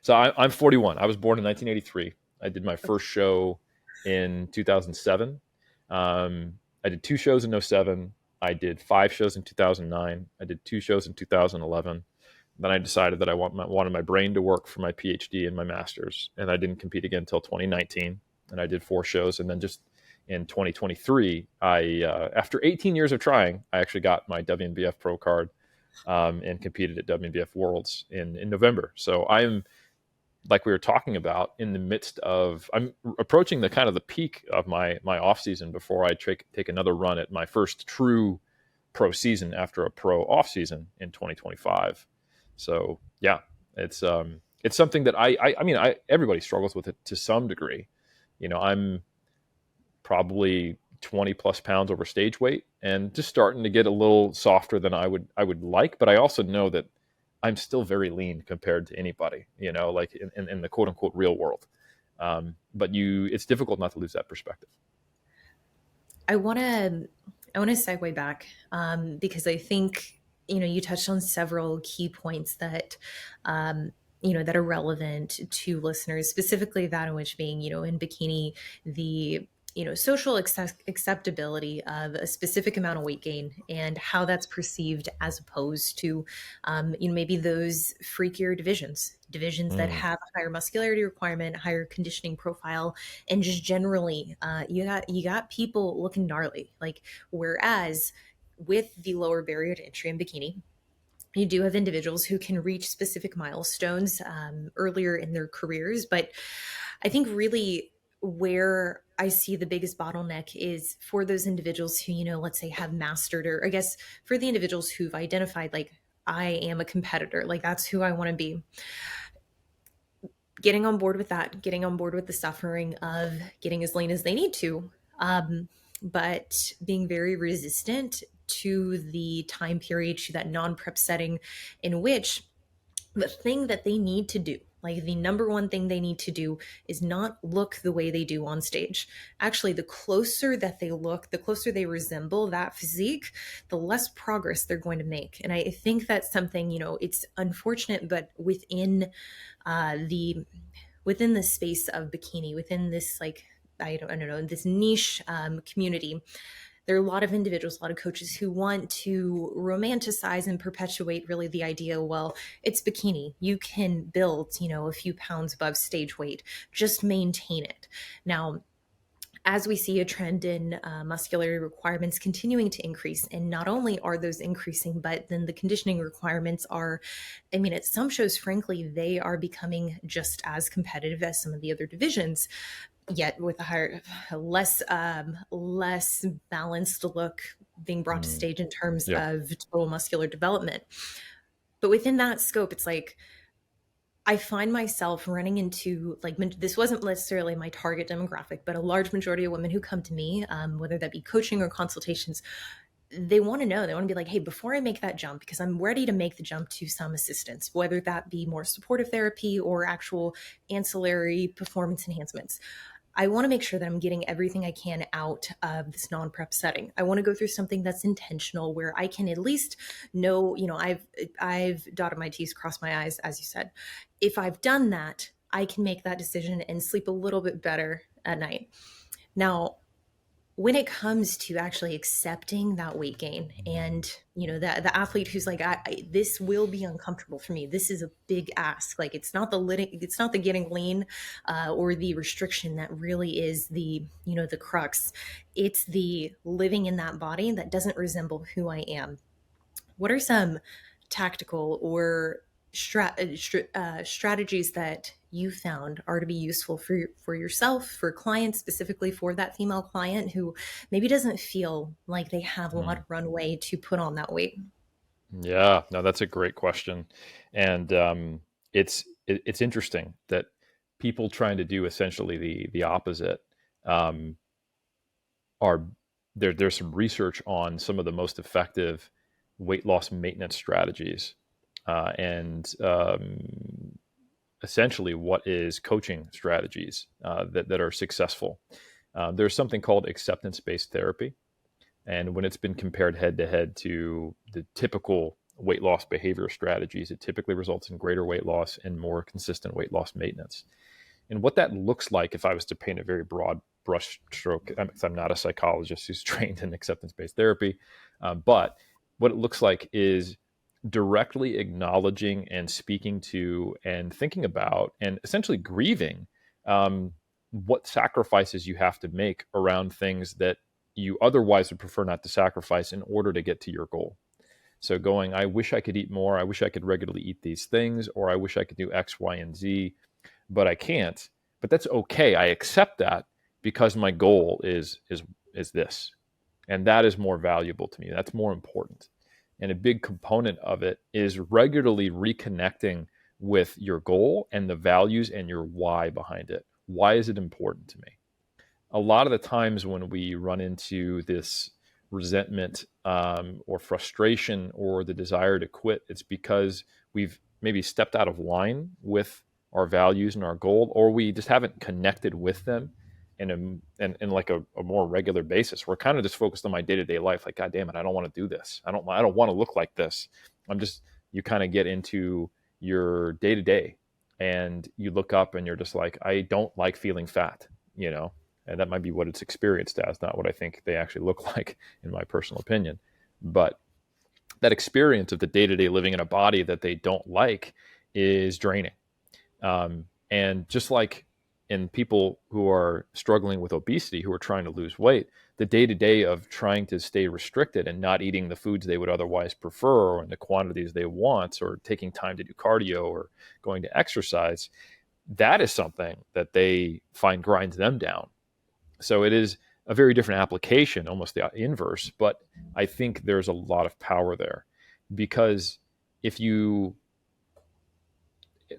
B: So I'm 41. I was born in 1983. I did my
A: Okay.
B: first show in 2007. I did 2 shows in '07. I did 5 shows in 2009. I did 2 shows in 2011. Then I decided that I wanted my brain to work for my PhD and my master's, and I didn't compete again until 2019. And I did 4 shows, and then just in 2023, after 18 years of trying, I actually got my WNBF pro card, and competed at WNBF Worlds in November. So I'm, like we were talking about, in the midst of, I'm approaching the kind of the peak of my off season before I take another run at my first true pro season after a pro off season in 2025. So yeah, it's something that I mean, everybody struggles with it to some degree. I'm probably 20 plus pounds over stage weight and just starting to get a little softer than I would like. But I also know that I'm still very lean compared to anybody, like in the quote unquote real world. But it's difficult not to lose that perspective.
A: I want to segue back because I think you touched on several key points that that are relevant to listeners, specifically that in which being in bikini, the social acceptability of a specific amount of weight gain and how that's perceived as opposed to maybe those freakier divisions that
B: Mm,
A: have a higher muscularity requirement, higher conditioning profile, and just generally you got people looking gnarly. Like, whereas with the lower barrier to entry in bikini, you do have individuals who can reach specific milestones earlier in their careers. But I think really where I see the biggest bottleneck is for those individuals who, let's say have mastered, or I guess for the individuals who've identified, like, I am a competitor, like that's who I want to be. Getting on board with that, getting on board with the suffering of getting as lean as they need to, but being very resistant to the time period, to that non-prep setting in which the thing that they need to do, like the number one thing they need to do, is not look the way they do on stage. Actually, the closer that they look, the closer they resemble that physique, the less progress they're going to make. And I think that's something, it's unfortunate, but the within the space of bikini, within this, like, I don't know, this niche community, there are a lot of individuals, a lot of coaches who want to romanticize and perpetuate really the idea, well, it's bikini. You can build, a few pounds above stage weight, just maintain it. Now, as we see a trend in muscularity requirements continuing to increase, and not only are those increasing, but then the conditioning requirements are, I mean, at some shows, frankly, they are becoming just as competitive as some of the other divisions, yet with a higher, less balanced look being brought to
B: mm,
A: stage in terms
B: yeah.
A: of total muscular development. But within that scope, it's like I find myself running into, like, this wasn't necessarily my target demographic, but a large majority of women who come to me, whether that be coaching or consultations, they want to know, they want to be like, hey, before I make that jump, because I'm ready to make the jump to some assistance, whether that be more supportive therapy or actual ancillary performance enhancements, I want to make sure that I'm getting everything I can out of this non-prep setting. I want to go through something that's intentional, where I can at least know, I've dotted my T's, crossed my I's, as you said. If I've done that, I can make that decision and sleep a little bit better at night. Now, when it comes to actually accepting that weight gain, and the athlete who's like, this will be uncomfortable for me, this is a big ask, like, it's not the getting lean or the restriction that really is the crux. It's the living in that body that doesn't resemble who I am. What are some tactical or strategies that you found are to be useful for yourself, for clients, specifically for that female client who maybe doesn't feel like they have a lot
B: Mm.
A: of runway to put on that weight?
B: Yeah, no, that's a great question, and it's interesting that people trying to do essentially the opposite um, are there. There's some research on some of the most effective weight loss maintenance strategies, and essentially what is coaching strategies that are successful. There's something called acceptance based therapy. And when it's been compared head to head to the typical weight loss behavior strategies, it typically results in greater weight loss and more consistent weight loss maintenance. And what that looks like, if I was to paint a very broad brush stroke, because I'm not a psychologist who's trained in acceptance based therapy, but what it looks like is directly acknowledging and speaking to and thinking about and essentially grieving what sacrifices you have to make around things that you otherwise would prefer not to sacrifice in order to get to your goal. So going, I wish I could eat more. I wish I could regularly eat these things, or I wish I could do X, Y, and Z, but I can't. But that's okay. I accept that because my goal is this. And that is more valuable to me. That's more important. And a big component of it is regularly reconnecting with your goal and the values and your why behind it. Why is it important to me? A lot of the times when we run into this resentment or frustration or the desire to quit, it's because we've maybe stepped out of line with our values and our goal, or we just haven't connected with them in like a more regular basis. We're kind of just focused on my day-to-day life. Like, God damn it, I don't want to do this. I don't want to look like this. I'm just, you kind of get into your day-to-day and you look up and you're just like, I don't like feeling fat, you know, and that might be what it's experienced as, not what I think they actually look like, in my personal opinion. But that experience of the day to day living in a body that they don't like is draining. And just like in people who are struggling with obesity, who are trying to lose weight, the day to day of trying to stay restricted and not eating the foods they would otherwise prefer or in the quantities they want, or taking time to do cardio or going to exercise, that is something that they find grinds them down. So it is a very different application, almost the inverse, but I think there's a lot of power there because if you,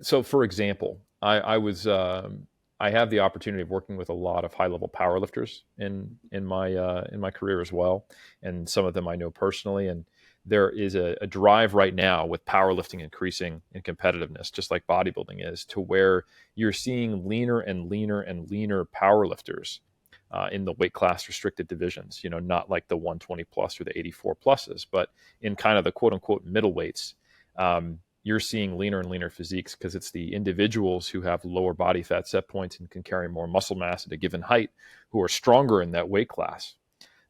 B: so for example, I have the opportunity of working with a lot of high level powerlifters in my career as well, and some of them I know personally. And there is a drive right now with powerlifting increasing in competitiveness, just like bodybuilding is, to where you're seeing leaner and leaner and leaner powerlifters in the weight class restricted divisions. You know, not like the 120 plus or the 84 pluses, but in kind of the quote unquote middle weights. You're seeing leaner and leaner physiques because it's the individuals who have lower body fat set points and can carry more muscle mass at a given height who are stronger in that weight class.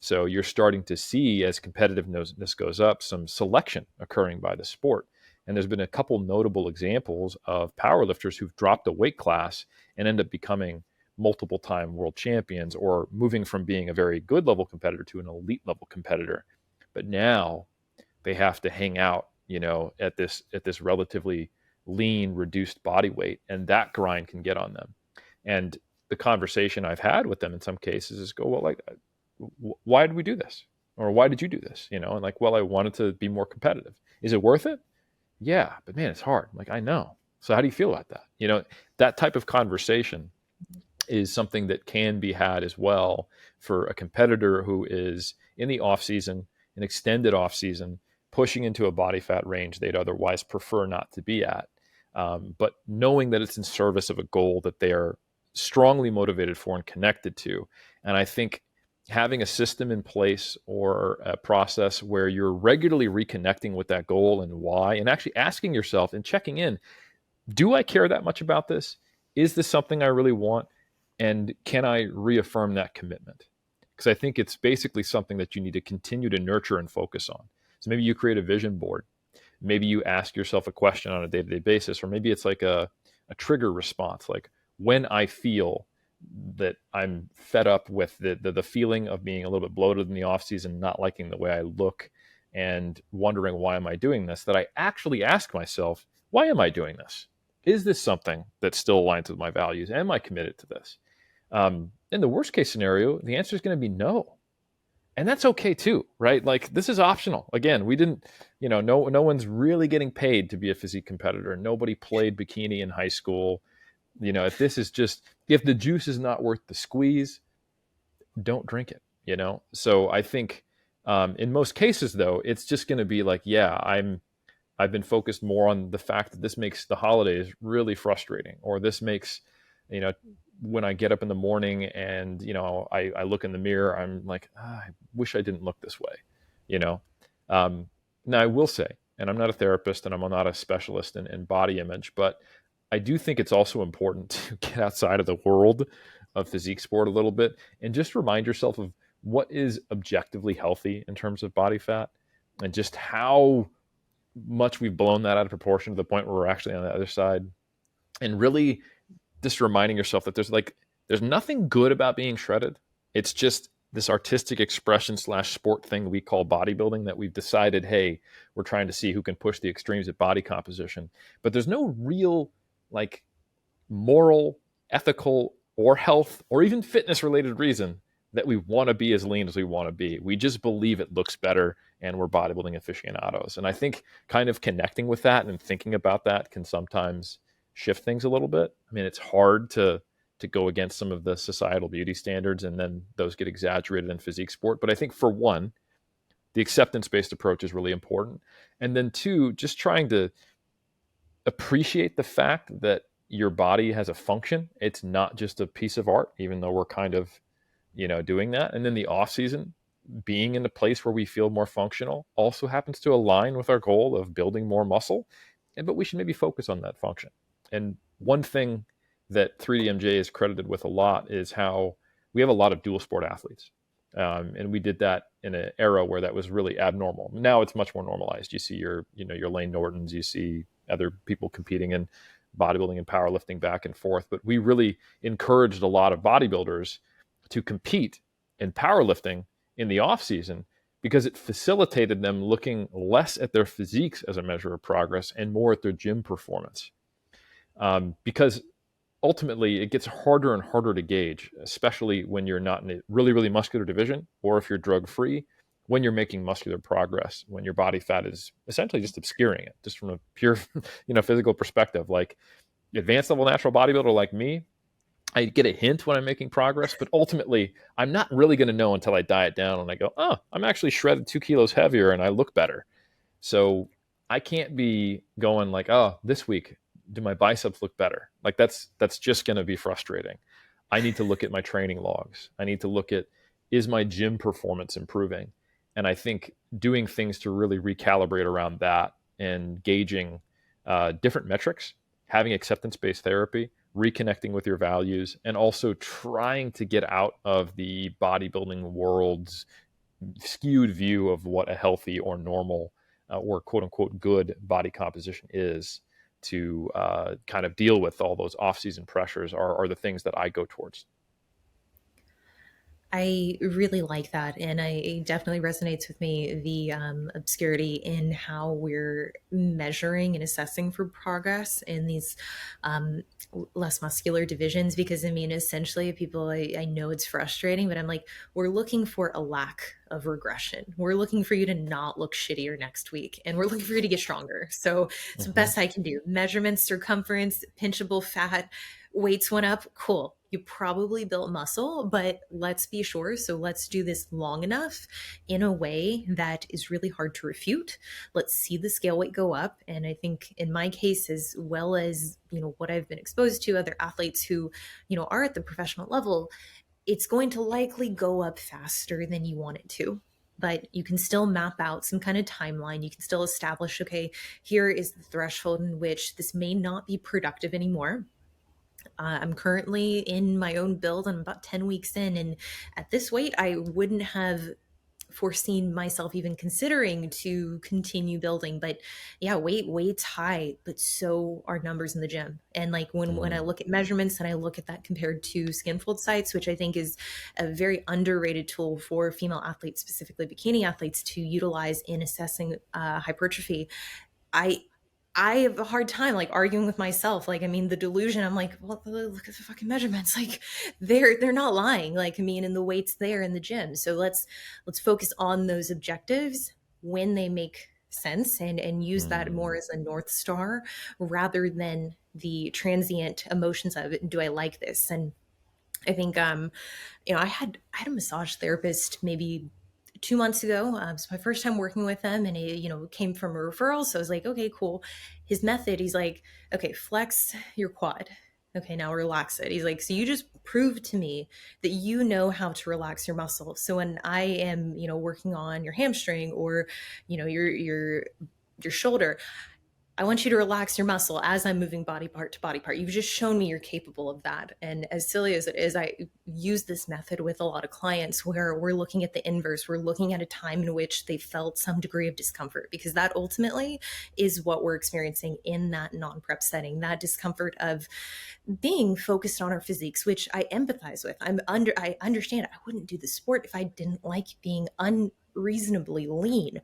B: So you're starting to see, as competitiveness goes up, some selection occurring by the sport. And there's been a couple notable examples of powerlifters who've dropped a weight class and end up becoming multiple time world champions, or moving from being a very good level competitor to an elite level competitor. But now they have to hang out, you know, at this relatively lean, reduced body weight, and that grind can get on them. And the conversation I've had with them in some cases is, go, well, like, why did we do this? Or why did you do this? You know, and like, well, I wanted to be more competitive. Is it worth it? Yeah, but man, it's hard. I'm like, I know. So how do you feel about that? You know, that type of conversation is something that can be had as well for a competitor who is in the off season, an extended off season, pushing into a body fat range they'd otherwise prefer not to be at, but knowing that it's in service of a goal that they are strongly motivated for and connected to. And I think having a system in place or a process where you're regularly reconnecting with that goal and why, and actually asking yourself and checking in, do I care that much about this? Is this something I really want? And can I reaffirm that commitment? Because I think it's basically something that you need to continue to nurture and focus on. So maybe you create a vision board. Maybe you ask yourself a question on a day to day basis, or maybe it's like a trigger response, like when I feel that I'm fed up with the feeling of being a little bit bloated in the off season, not liking the way I look, and wondering why am I doing this, that I actually ask myself, why am I doing this? Is this something that still aligns with my values? Am I committed to this? In the worst case scenario, the answer is going to be no. And that's okay too, right? Like, this is optional. Again, we didn't, you know, no one's really getting paid to be a physique competitor. Nobody played bikini in high school. You know, if this is just, if the juice is not worth the squeeze, don't drink it, you know? So I think in most cases though, it's just going to be like, yeah, I've been focused more on the fact that this makes the holidays really frustrating, or this makes, you know, when I get up in the morning and, you know, I look in the mirror, I'm like, I wish I didn't look this way, you know? Um, Now I will say, and I'm not a therapist and I'm not a specialist in body image, but I do think it's also important to get outside of the world of physique sport a little bit and just remind yourself of what is objectively healthy in terms of body fat, and just how much we've blown that out of proportion to the point where we're actually on the other side. And really just reminding yourself that there's nothing good about being shredded. It's just this artistic expression slash sport thing we call bodybuilding that we've decided, hey, we're trying to see who can push the extremes at body composition. But there's no real, like, moral, ethical, or health or even fitness related reason that we want to be as lean as we want to be. We just believe it looks better and we're bodybuilding aficionados. And I think kind of connecting with that and thinking about that can sometimes shift things a little bit. I mean, it's hard to go against some of the societal beauty standards and then those get exaggerated in physique sport. But I think for one, the acceptance based approach is really important. And then two, just trying to appreciate the fact that your body has a function. It's not just a piece of art, even though we're kind of, doing that. And then the off season, being in a place where we feel more functional also happens to align with our goal of building more muscle. But we should maybe focus on that function. And one thing that 3DMJ is credited with a lot is how we have a lot of dual sport athletes. And we did that in an era where that was really abnormal. Now it's much more normalized. You see your Lane Nortons, you see other people competing in bodybuilding and powerlifting back and forth. But we really encouraged a lot of bodybuilders to compete in powerlifting in the off season because it facilitated them looking less at their physiques as a measure of progress and more at their gym performance. Because ultimately it gets harder and harder to gauge, especially when you're not in a really, really muscular division or if you're drug free, when you're making muscular progress, when your body fat is essentially just obscuring it, just from a pure, physical perspective. Like advanced level natural bodybuilder like me, I get a hint when I'm making progress, but ultimately I'm not really going to know until I diet down and I go, oh, I'm actually shredded 2 kilos heavier and I look better. So I can't be going like, oh, this week, do my biceps look better? Like that's just going to be frustrating. I need to look at my training logs. I need to look at, is my gym performance improving? And I think doing things to really recalibrate around that and gauging different metrics, having acceptance-based therapy, reconnecting with your values, and also trying to get out of the bodybuilding world's skewed view of what a healthy or normal or quote unquote good body composition is to kind of deal with all those off-season pressures are the things that I go towards.
A: I really like that, and it definitely resonates with me, the obscurity in how we're measuring and assessing for progress in these um, less muscular divisions. Because I mean, essentially, people, I know it's frustrating, but I'm like, we're looking for a lack of regression. We're looking for you to not look shittier next week, and we're looking for you to get stronger. So it's the
B: Mm-hmm.
A: best I can do. Measurements, circumference, pinchable fat, weights went up, cool. You probably built muscle, but let's be sure. So let's do this long enough in a way that is really hard to refute. Let's see the scale weight go up. And I think in my case, as well as, what I've been exposed to other athletes who, are at the professional level, it's going to likely go up faster than you want it to. But you can still map out some kind of timeline. You can still establish, okay, here is the threshold in which this may not be productive anymore. I'm currently in my own build. I'm about 10 weeks in. And at this weight, I wouldn't have foreseen myself even considering to continue building. But yeah, weight's high, but so are numbers in the gym. And like when I
B: Mm.
A: look at measurements and I look at that compared to skin fold sites, which I think is a very underrated tool for female athletes, specifically bikini athletes, to utilize in assessing hypertrophy. I I have a hard time like arguing with myself. Like, I mean, the delusion, I'm like, well, look at the fucking measurements. Like they're not lying. Like, I mean, and the weight's there in the gym. So let's focus on those objectives when they make sense and use that more
B: Mm.
A: as a North Star rather than the transient emotions of it. Do I like this? And I think I had a massage therapist maybe 2 months ago. It's my first time working with them, and it came from a referral. So I was like, okay, cool. His method, he's like, okay, flex your quad. Okay, now relax it. He's like, so you just proved to me that you know how to relax your muscle. So when I am, working on your hamstring or, your shoulder, I want you to relax your muscle as I'm moving body part to body part. You've just shown me you're capable of that. And as silly as it is, I use this method with a lot of clients where we're looking at the inverse. We're looking at a time in which they felt some degree of discomfort, because that ultimately is what we're experiencing in that non-prep setting, that discomfort of being focused on our physiques, which I empathize with. I understand I wouldn't do the sport if I didn't like being unreasonably lean.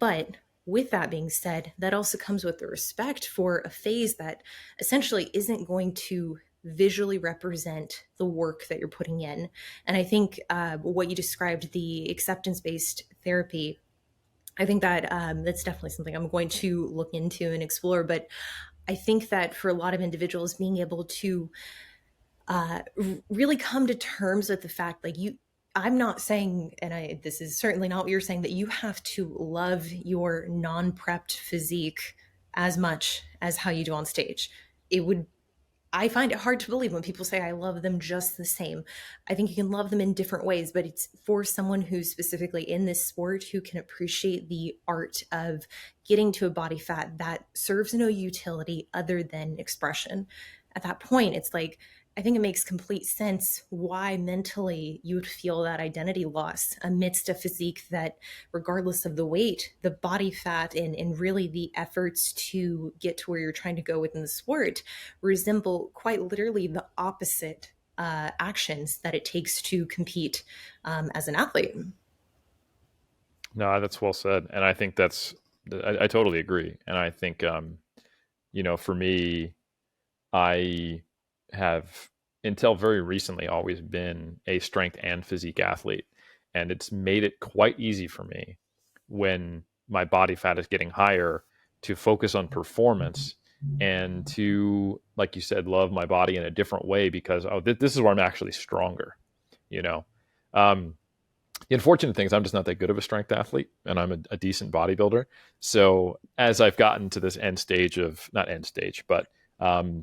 A: But with that being said, that also comes with the respect for a phase that essentially isn't going to visually represent the work that you're putting in. And I think what you described, the acceptance based therapy, I think that that's definitely something I'm going to look into and explore. But I think that for a lot of individuals, being able to really come to terms with the fact, like, I'm not saying, and this is certainly not what you're saying, that you have to love your non-prepped physique as much as how you do on stage. It would I find it hard to believe when people say I love them just the same. I think you can love them in different ways, but it's for someone who's specifically in this sport who can appreciate the art of getting to a body fat that serves no utility other than expression. At that point, it's like, I think it makes complete sense why mentally you would feel that identity loss amidst a physique that, regardless of the weight, the body fat, and really the efforts to get to where you're trying to go within the sport resemble quite literally the opposite actions that it takes to compete as an athlete.
B: No, that's well said, and I think I totally agree, and I think for me, I have until very recently always been a strength and physique athlete, and it's made it quite easy for me when my body fat is getting higher to focus on performance and to, like you said, love my body in a different way because this is where I'm actually stronger. You know, um, the unfortunate thing is I'm just not that good of a strength athlete, and I'm a decent bodybuilder. So as I've gotten to this end stage of not end stage, but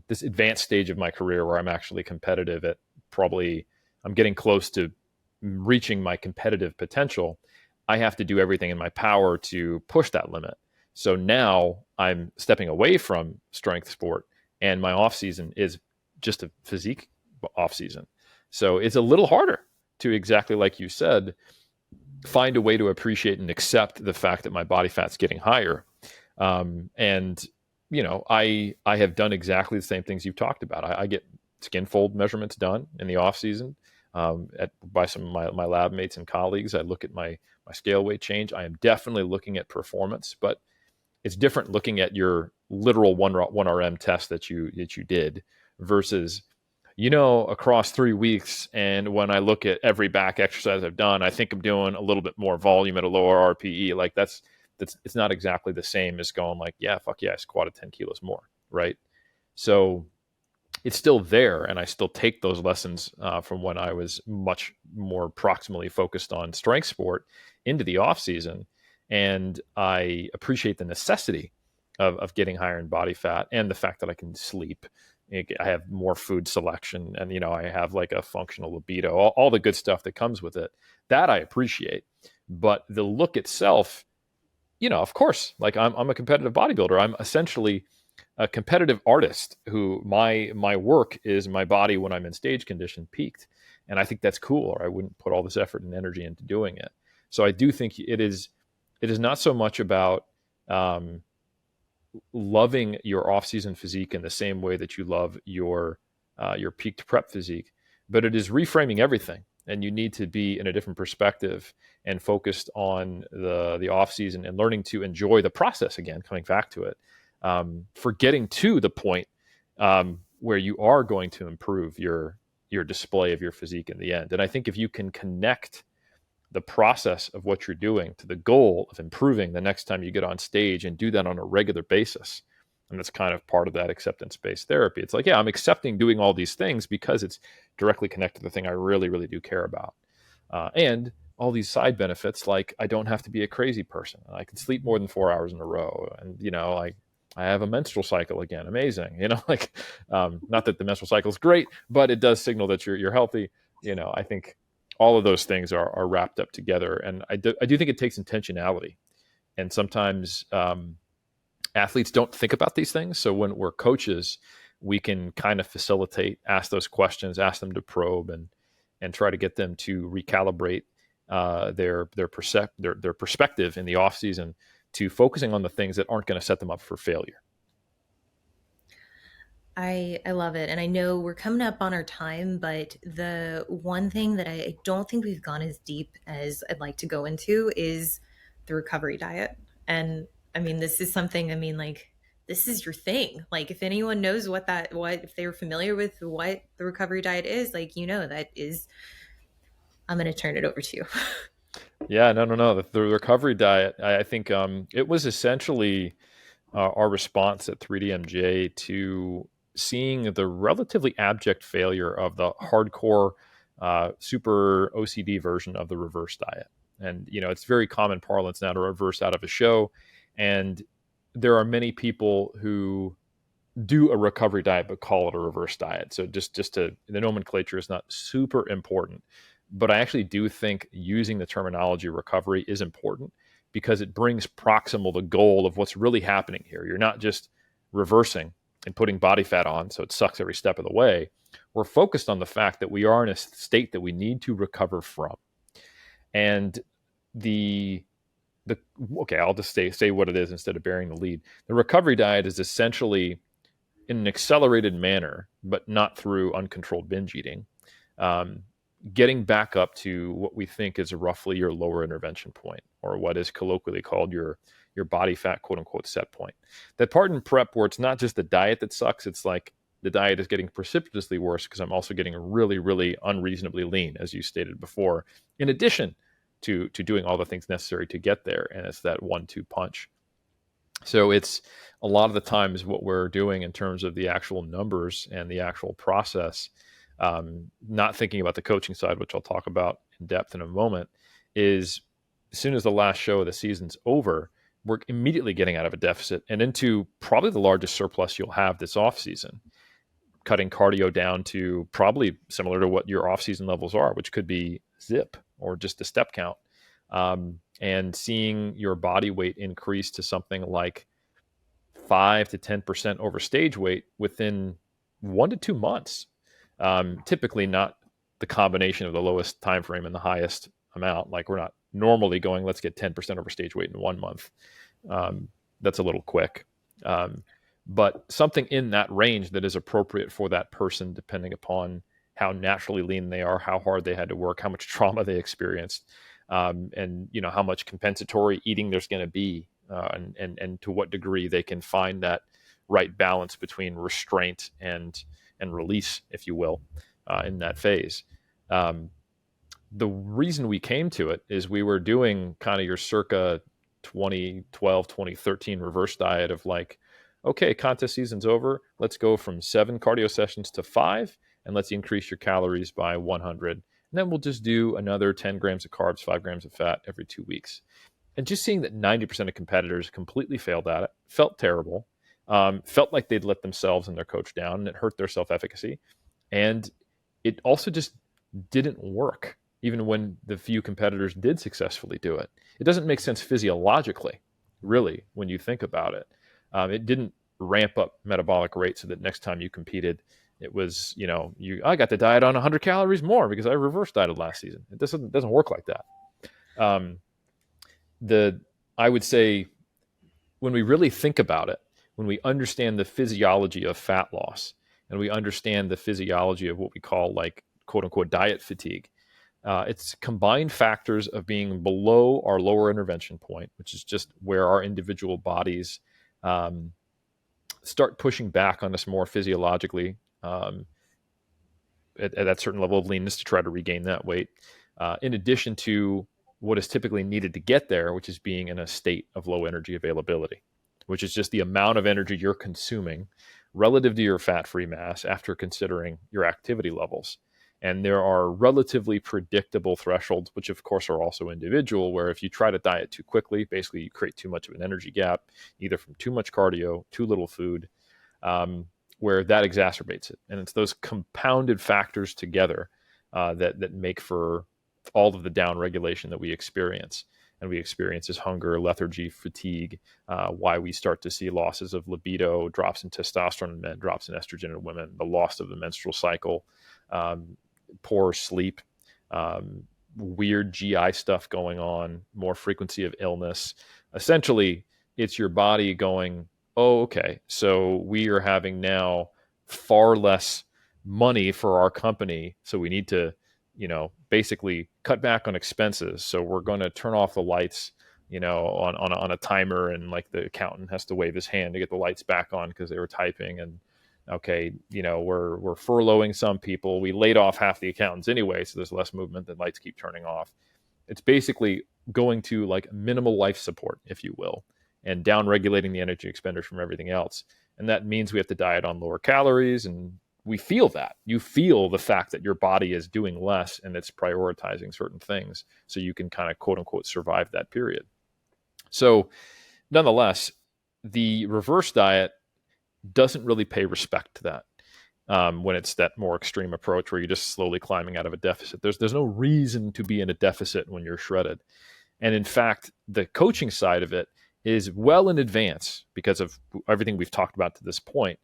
B: this advanced stage of my career where I'm actually competitive at probably I'm getting close to reaching my competitive potential. I have to do everything in my power to push that limit. So now I'm stepping away from strength sport, and my off season is just a physique off season. So it's a little harder to, exactly like you said, find a way to appreciate and accept the fact that my body fat's getting higher. And I have done exactly the same things you've talked about. I get skin fold measurements done in the off season by some of my lab mates and colleagues. I look at my scale weight change. I am definitely looking at performance, but it's different looking at your literal one RM test that you did versus across 3 weeks. And when I look at every back exercise I've done, I think I'm doing a little bit more volume at a lower RPE. Like that's it's not exactly the same as going like, yeah, fuck yeah, I squatted 10 kilos more, right? So it's still there, and I still take those lessons from when I was much more proximally focused on strength sport into the off season, and I appreciate the necessity of getting higher in body fat and the fact that I can sleep. I have more food selection, and I have like a functional libido, all the good stuff that comes with it. That I appreciate, but the look itself, of course, like I'm a competitive bodybuilder. I'm essentially a competitive artist who my work is my body when I'm in stage condition peaked, and I think that's cool. Or I wouldn't put all this effort and energy into doing it. So I do think it is not so much about loving your off-season physique in the same way that you love your peaked prep physique, but it is reframing everything. And you need to be in a different perspective and focused on the off season and learning to enjoy the process again. Coming back to it, for getting to the point where you are going to improve your display of your physique in the end. And I think if you can connect the process of what you're doing to the goal of improving the next time you get on stage and do that on a regular basis. And that's kind of part of that acceptance-based therapy. It's like, yeah, I'm accepting doing all these things because it's directly connected to the thing I really, really do care about. And all these side benefits, like I don't have to be a crazy person. I can sleep more than 4 hours in a row. And, I have a menstrual cycle again. Amazing. Not that the menstrual cycle is great, but it does signal that you're healthy. I think all of those things are wrapped up together. And I do think it takes intentionality. And sometimes athletes don't think about these things. So when we're coaches, we can kind of facilitate, ask those questions, ask them to probe, and try to get them to recalibrate their perspective in the off season to focusing on the things that aren't going to set them up for failure.
A: I love it. And I know we're coming up on our time, but the one thing that I don't think we've gone as deep as I'd like to go into is the recovery diet. And I mean, this is something, I mean, like, this is your thing. Like if anyone knows what if they're familiar with what the recovery diet is, like that is, I'm going to turn it over to you.
B: Yeah, no, no, no. The recovery diet, I think it was essentially our response at 3DMJ to seeing the relatively abject failure of the hardcore, super OCD version of the reverse diet. And, it's very common parlance now to reverse out of a show. And there are many people who do a recovery diet but call it a reverse diet. So just to the nomenclature is not super important, but I actually do think using the terminology recovery is important because it brings proximal the goal of what's really happening here. You're not just reversing and putting body fat on so it sucks every step of the way. We're focused on the fact that we are in a state that we need to recover from. And the the okay, I'll just say what it is instead of bearing the lead. The recovery diet is essentially in an accelerated manner, but not through uncontrolled binge eating, um, getting back up to what we think is roughly your lower intervention point, or what is colloquially called your body fat quote unquote set point. That part in prep where it's not just the diet that sucks, it's like the diet is getting precipitously worse because I'm also getting really, really unreasonably lean, as you stated before, in addition to doing all the things necessary to get there. And it's that 1-2 punch. So it's a lot of the times what we're doing in terms of the actual numbers and the actual process, not thinking about the coaching side, which I'll talk about in depth in a moment, is as soon as the last show of the season's over, we're immediately getting out of a deficit and into probably the largest surplus you'll have this off season, cutting cardio down to probably similar to what your off season levels are, which could be zip or just a step count. And seeing your body weight increase to something like 5 to 10% over stage weight within 1 to 2 months. Typically, not the combination of the lowest time frame and the highest amount. Like we're not normally going, let's get 10% over stage weight in 1 month. That's a little quick. But something in that range that is appropriate for that person, depending upon how naturally lean they are, how hard they had to work, how much trauma they experienced, and how much compensatory eating there's going to be, and to what degree they can find that right balance between restraint and release, if you will, in that phase. Um, the reason we came to it is we were doing kind of your circa 2012, 2013 reverse diet of like, okay, contest season's over. Let's go from 7 cardio sessions to 5, and let's increase your calories by 100. And then we'll just do another 10 grams of carbs, 5 grams of fat every 2 weeks. And just seeing that 90% of competitors completely failed at it, felt terrible, felt like they'd let themselves and their coach down, and it hurt their self efficacy. And it also just didn't work, even when the few competitors did successfully do it. It doesn't make sense physiologically, really, when you think about it. It didn't ramp up metabolic rate so that next time you competed, it was, I got the diet on 100 calories more because I reverse dieted last season. It doesn't work like that. Um, I would say when we really think about it, when we understand the physiology of fat loss and we understand the physiology of what we call like quote unquote diet fatigue, it's combined factors of being below our lower intervention point, which is just where our individual bodies um, start pushing back on us more physiologically, at that certain level of leanness to try to regain that weight, in addition to what is typically needed to get there, which is being in a state of low energy availability, which is just the amount of energy you're consuming relative to your fat-free mass after considering your activity levels. And there are relatively predictable thresholds, which of course are also individual, where if you try to diet too quickly, basically you create too much of an energy gap, either from too much cardio, too little food, where that exacerbates it. And it's those compounded factors together that make for all of the down regulation that we experience. And we experience as hunger, lethargy, fatigue, why we start to see losses of libido, drops in testosterone in men, drops in estrogen in women, the loss of the menstrual cycle, poor sleep, weird GI stuff going on, more frequency of illness. Essentially, it's your body going, oh, okay, so we are having now far less money for our company, so we need to, basically cut back on expenses. So we're going to turn off the lights, on a timer, and like the accountant has to wave his hand to get the lights back on because they were typing. And okay, we're furloughing some people. We laid off half the accountants anyway, so there's less movement. The lights keep turning off. It's basically going to like minimal life support, if you will, and down regulating the energy expenditure from everything else. And that means we have to diet on lower calories. And we feel that. You feel the fact that your body is doing less and it's prioritizing certain things so you can kind of quote unquote survive that period. So, nonetheless, the reverse diet doesn't really pay respect to that. When it's that more extreme approach where you're just slowly climbing out of a deficit. There's no reason to be in a deficit when you're shredded. And in fact, the coaching side of it is well in advance because of everything we've talked about to this point.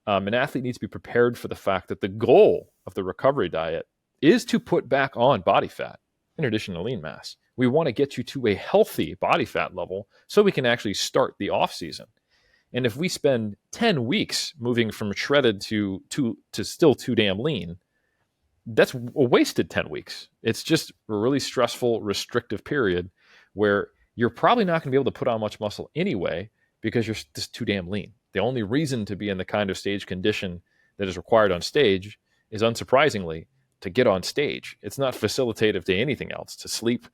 B: An athlete needs to be prepared for the fact that the goal of the recovery diet is to put back on body fat in addition to lean mass. We want to get you to a healthy body fat level so we can actually start the off season. And if we spend 10 weeks moving from shredded to still too damn lean, that's a wasted 10 weeks. It's just a really stressful, restrictive period where you're probably not going to be able to put on much muscle anyway because you're just too damn lean. The only reason to be in the kind of stage condition that is required on stage is, unsurprisingly, to get on stage. It's not facilitative to anything else, to sleep,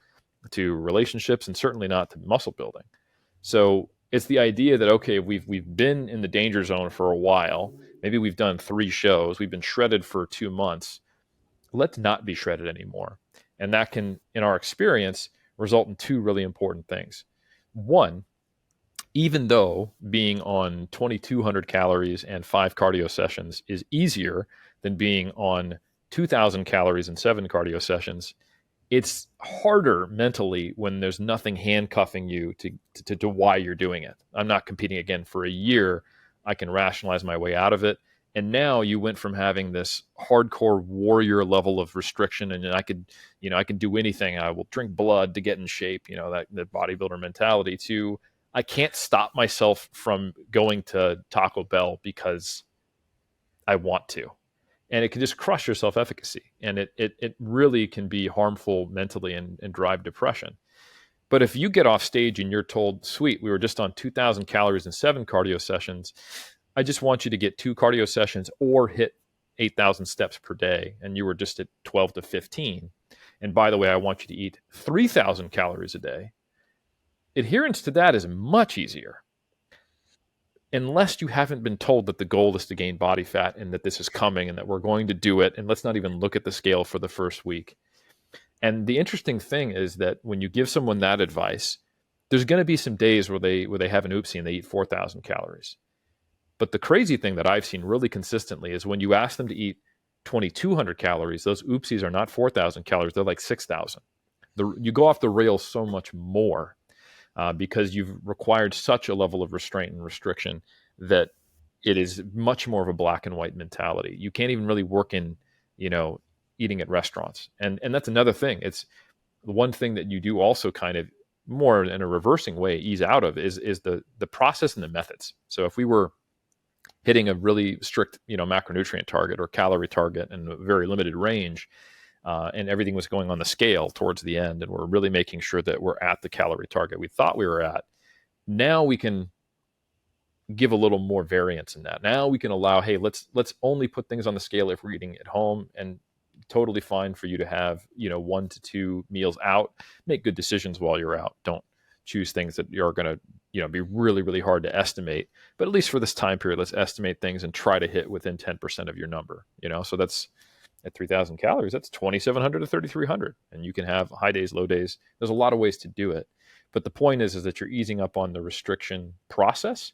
B: to relationships, and certainly not to muscle building. So it's the idea that, okay, we've been in the danger zone for a while. Maybe we've done 3 shows. We've been shredded for 2 months. Let's not be shredded anymore. And that can, in our experience, result in 2 really important things. One, even though being on 2,200 calories and 5 cardio sessions is easier than being on 2,000 calories and 7 cardio sessions, it's harder mentally when there's nothing handcuffing you to why you're doing it. I'm not competing again for a year. I can rationalize my way out of it. And now you went from having this hardcore warrior level of restriction, and I could do anything. I will drink blood to get in shape, that the bodybuilder mentality, to I can't stop myself from going to Taco Bell because I want to. And it can just crush your self-efficacy. And it really can be harmful mentally and drive depression. But if you get off stage and you're told, sweet, we were just on 2,000 calories and 7 cardio sessions, I just want you to get 2 cardio sessions or hit 8,000 steps per day, and you were just at 12 to 15. And by the way, I want you to eat 3,000 calories a day. Adherence to that is much easier, unless you haven't been told that the goal is to gain body fat and that this is coming and that we're going to do it. And let's not even look at the scale for the first week. And the interesting thing is that when you give someone that advice, there's going to be some days where they have an oopsie and they eat 4,000 calories. But the crazy thing that I've seen really consistently is when you ask them to eat 2,200 calories, those oopsies are not 4,000 calories. They're like 6,000. You go off the rails so much more because you've required such a level of restraint and restriction that it is much more of a black and white mentality. You can't even really work in, eating at restaurants. And that's another thing. It's the one thing that you do also kind of more in a reversing way ease out of is the process and the methods. So if we were hitting a really strict, macronutrient target or calorie target in a very limited range, and everything was going on the scale towards the end, and we're really making sure that we're at the calorie target we thought we were at, now we can give a little more variance in that. Now we can allow, hey, let's only put things on the scale if we're eating at home, and totally fine for you to have 1 to 2 meals out. Make good decisions while you're out. Don't choose things that are going to be really, really hard to estimate. But at least for this time period, let's estimate things and try to hit within 10% of your number. So that's at 3,000 calories. That's 2,700 to 3,300, and you can have high days, low days. There's a lot of ways to do it. But the point is that you're easing up on the restriction process.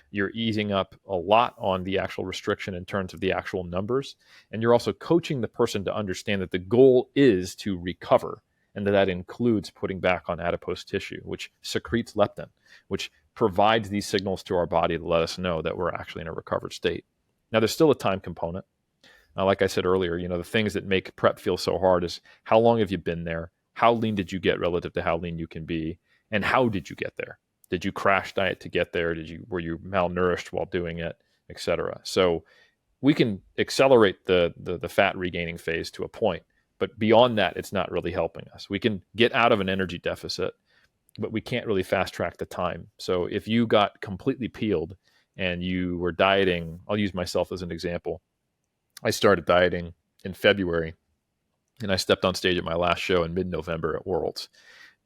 B: You're easing up a lot on the actual restriction in terms of the actual numbers. And you're also coaching the person to understand that the goal is to recover, and that includes putting back on adipose tissue, which secretes leptin, which provides these signals to our body to let us know that we're actually in a recovered state. Now, there's still a time component. Like I said earlier, the things that make prep feel so hard is how long have you been there? How lean did you get relative to how lean you can be? And how did you get there? Did you crash diet to get there? Were you malnourished while doing it, et cetera? So we can accelerate the fat regaining phase to a point, but beyond that, it's not really helping us. We can get out of an energy deficit, but we can't really fast track the time. So if you got completely peeled and you were dieting, I'll use myself as an example. I started dieting in February and I stepped on stage at my last show in mid-November at Worlds,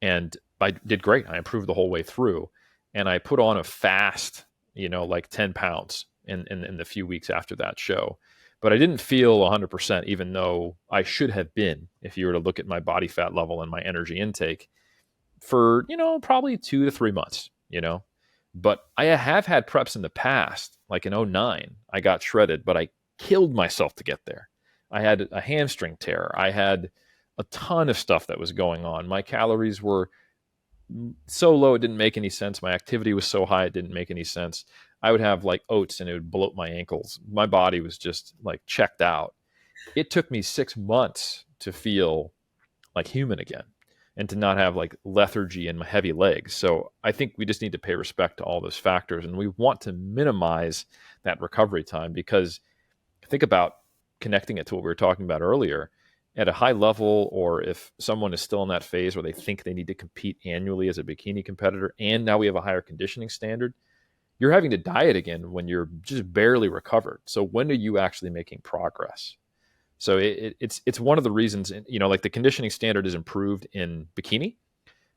B: and I did great. I improved the whole way through, and I put on a fast, like 10 pounds in the few weeks after that show. But I didn't feel 100%, even though I should have been, if you were to look at my body fat level and my energy intake for, probably 2 to 3 months. But I have had preps in the past, like in '09, I got shredded, but I killed myself to get there. I had a hamstring tear. I had a ton of stuff that was going on. My calories were so low, it didn't make any sense. My activity was so high, it didn't make any sense. I would have like oats and it would bloat my ankles. My body was just like checked out. It took me 6 months to feel like human again and to not have like lethargy in my heavy legs. So I think we just need to pay respect to all those factors, and we want to minimize that recovery time, because think about connecting it to what we were talking about earlier. At a high level, or if someone is still in that phase where they think they need to compete annually as a bikini competitor, and now we have a higher conditioning standard, you're having to diet again when you're just barely recovered. So when are you actually making progress? So it's one of the reasons, like the conditioning standard is improved in bikini.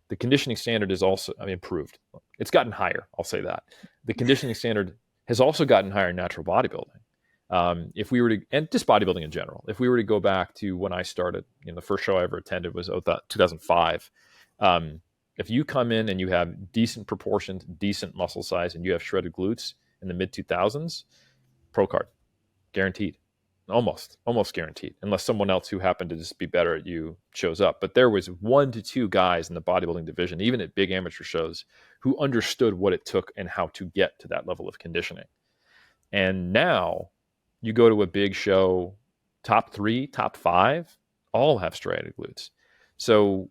B: The conditioning standard is also, I mean, improved. It's gotten higher. I'll say that. The conditioning standard has also gotten higher in natural bodybuilding. If we were to, and just bodybuilding in general, if we were to go back to when I started, the first show I ever attended was 2005. If you come in and you have decent proportions, decent muscle size, and you have shredded glutes in the mid 2000s, pro card, guaranteed, almost guaranteed, unless someone else who happened to just be better at you shows up. But there was 1 to 2 guys in the bodybuilding division, even at big amateur shows, who understood what it took and how to get to that level of conditioning. And now you go to a big show, top 3, top 5, all have striated glutes. So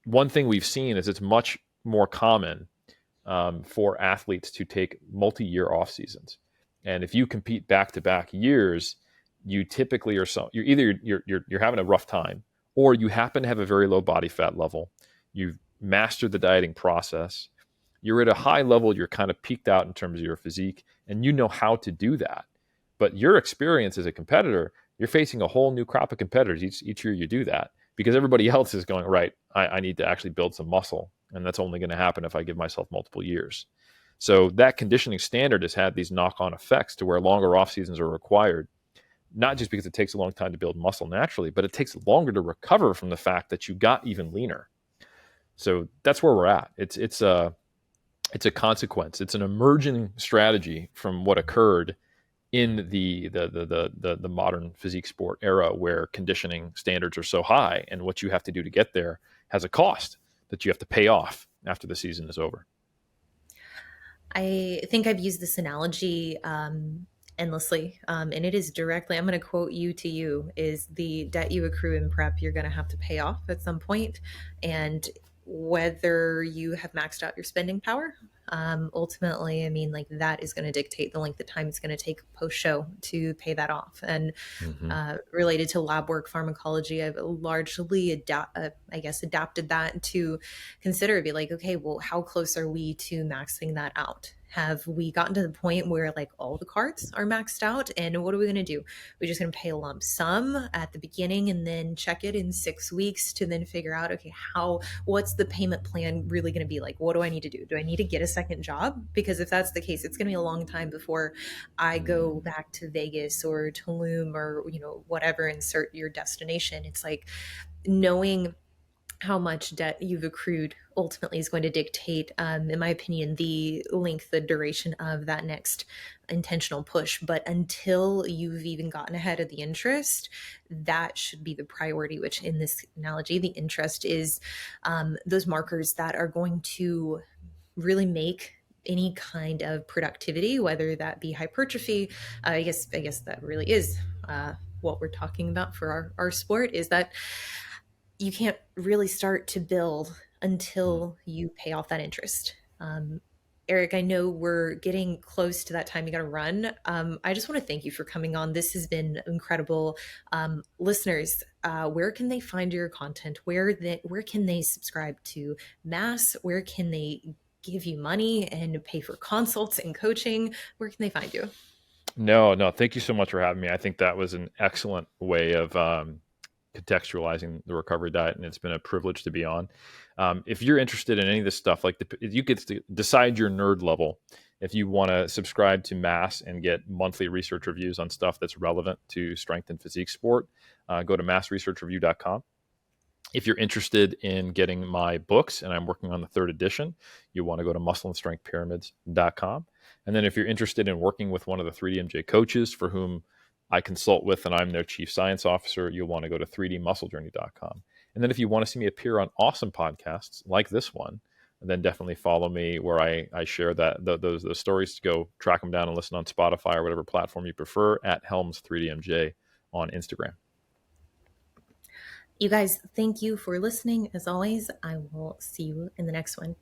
B: one thing we've seen is it's much more common for athletes to take multi-year off seasons. And if you compete back-to-back years, you typically you're either you're having a rough time, or you happen to have a very low body fat level. You've mastered the dieting process. You're at a high level. You're kind of peaked out in terms of your physique, and you know how to do that. But your experience as a competitor, you're facing a whole new crop of competitors each year you do that, because everybody else is going, right, I need to actually build some muscle. And that's only going to happen if I give myself multiple years. So that conditioning standard has had these knock-on effects to where longer off seasons are required, not just because it takes a long time to build muscle naturally, but it takes longer to recover from the fact that you got even leaner. So that's where we're at. It's a consequence. It's an emerging strategy from what occurred in the modern physique sport era, where conditioning standards are so high, and what you have to do to get there has a cost that you have to pay off after the season is over.
A: I think I've used this analogy endlessly, and it is directly, I'm going to quote you to you, is the debt you accrue in prep, you're going to have to pay off at some point. And whether you have maxed out your spending power, ultimately, I mean, like that is going to dictate the length of time it's going to take post show to pay that off. And
B: Mm-hmm.
A: related to lab work pharmacology, I've largely adapted that to consider, be like, okay, well, how close are we to maxing that out? Have we gotten to the point where like all the cards are maxed out, and what are we going to do? We're just going to pay a lump sum at the beginning and then check it in 6 weeks to then figure out, okay, what's the payment plan really going to be like? What do I need to do? Do I need to get a second job? Because if that's the case, it's going to be a long time before I go back to Vegas or Tulum or, whatever, insert your destination. It's like knowing how much debt you've accrued ultimately is going to dictate, in my opinion, the length, the duration of that next intentional push. But until you've even gotten ahead of the interest, that should be the priority, which in this analogy, the interest is those markers that are going to really make any kind of productivity, whether that be hypertrophy. I guess that really is what we're talking about for our sport, is that you can't really start to build until you pay off that interest. Eric, I know we're getting close to that time you got to run. I just want to thank you for coming on. This has been incredible. Listeners, where can they find your content? Where can they subscribe to Mass? Where can they give you money and pay for consults and coaching? Where can they find you?
B: No, no, thank you so much for having me. I think that was an excellent way of contextualizing the recovery diet, and it's been a privilege to be on. If you're interested in any of this stuff, like you get to decide your nerd level. If you want to subscribe to Mass and get monthly research reviews on stuff that's relevant to strength and physique sport, go to massresearchreview.com. If you're interested in getting my books, and I'm working on the third edition, you want to go to muscleandstrengthpyramids.com. And then if you're interested in working with one of the 3DMJ coaches for whom I consult with and I'm their chief science officer, you'll want to go to 3dmusclejourney.com. And then if you want to see me appear on awesome podcasts like this one, then definitely follow me where I share those stories. To go track them down and listen on Spotify or whatever platform you prefer, at Helms 3DMJ on Instagram.
A: You guys, thank you for listening. As always, I will see you in the next one.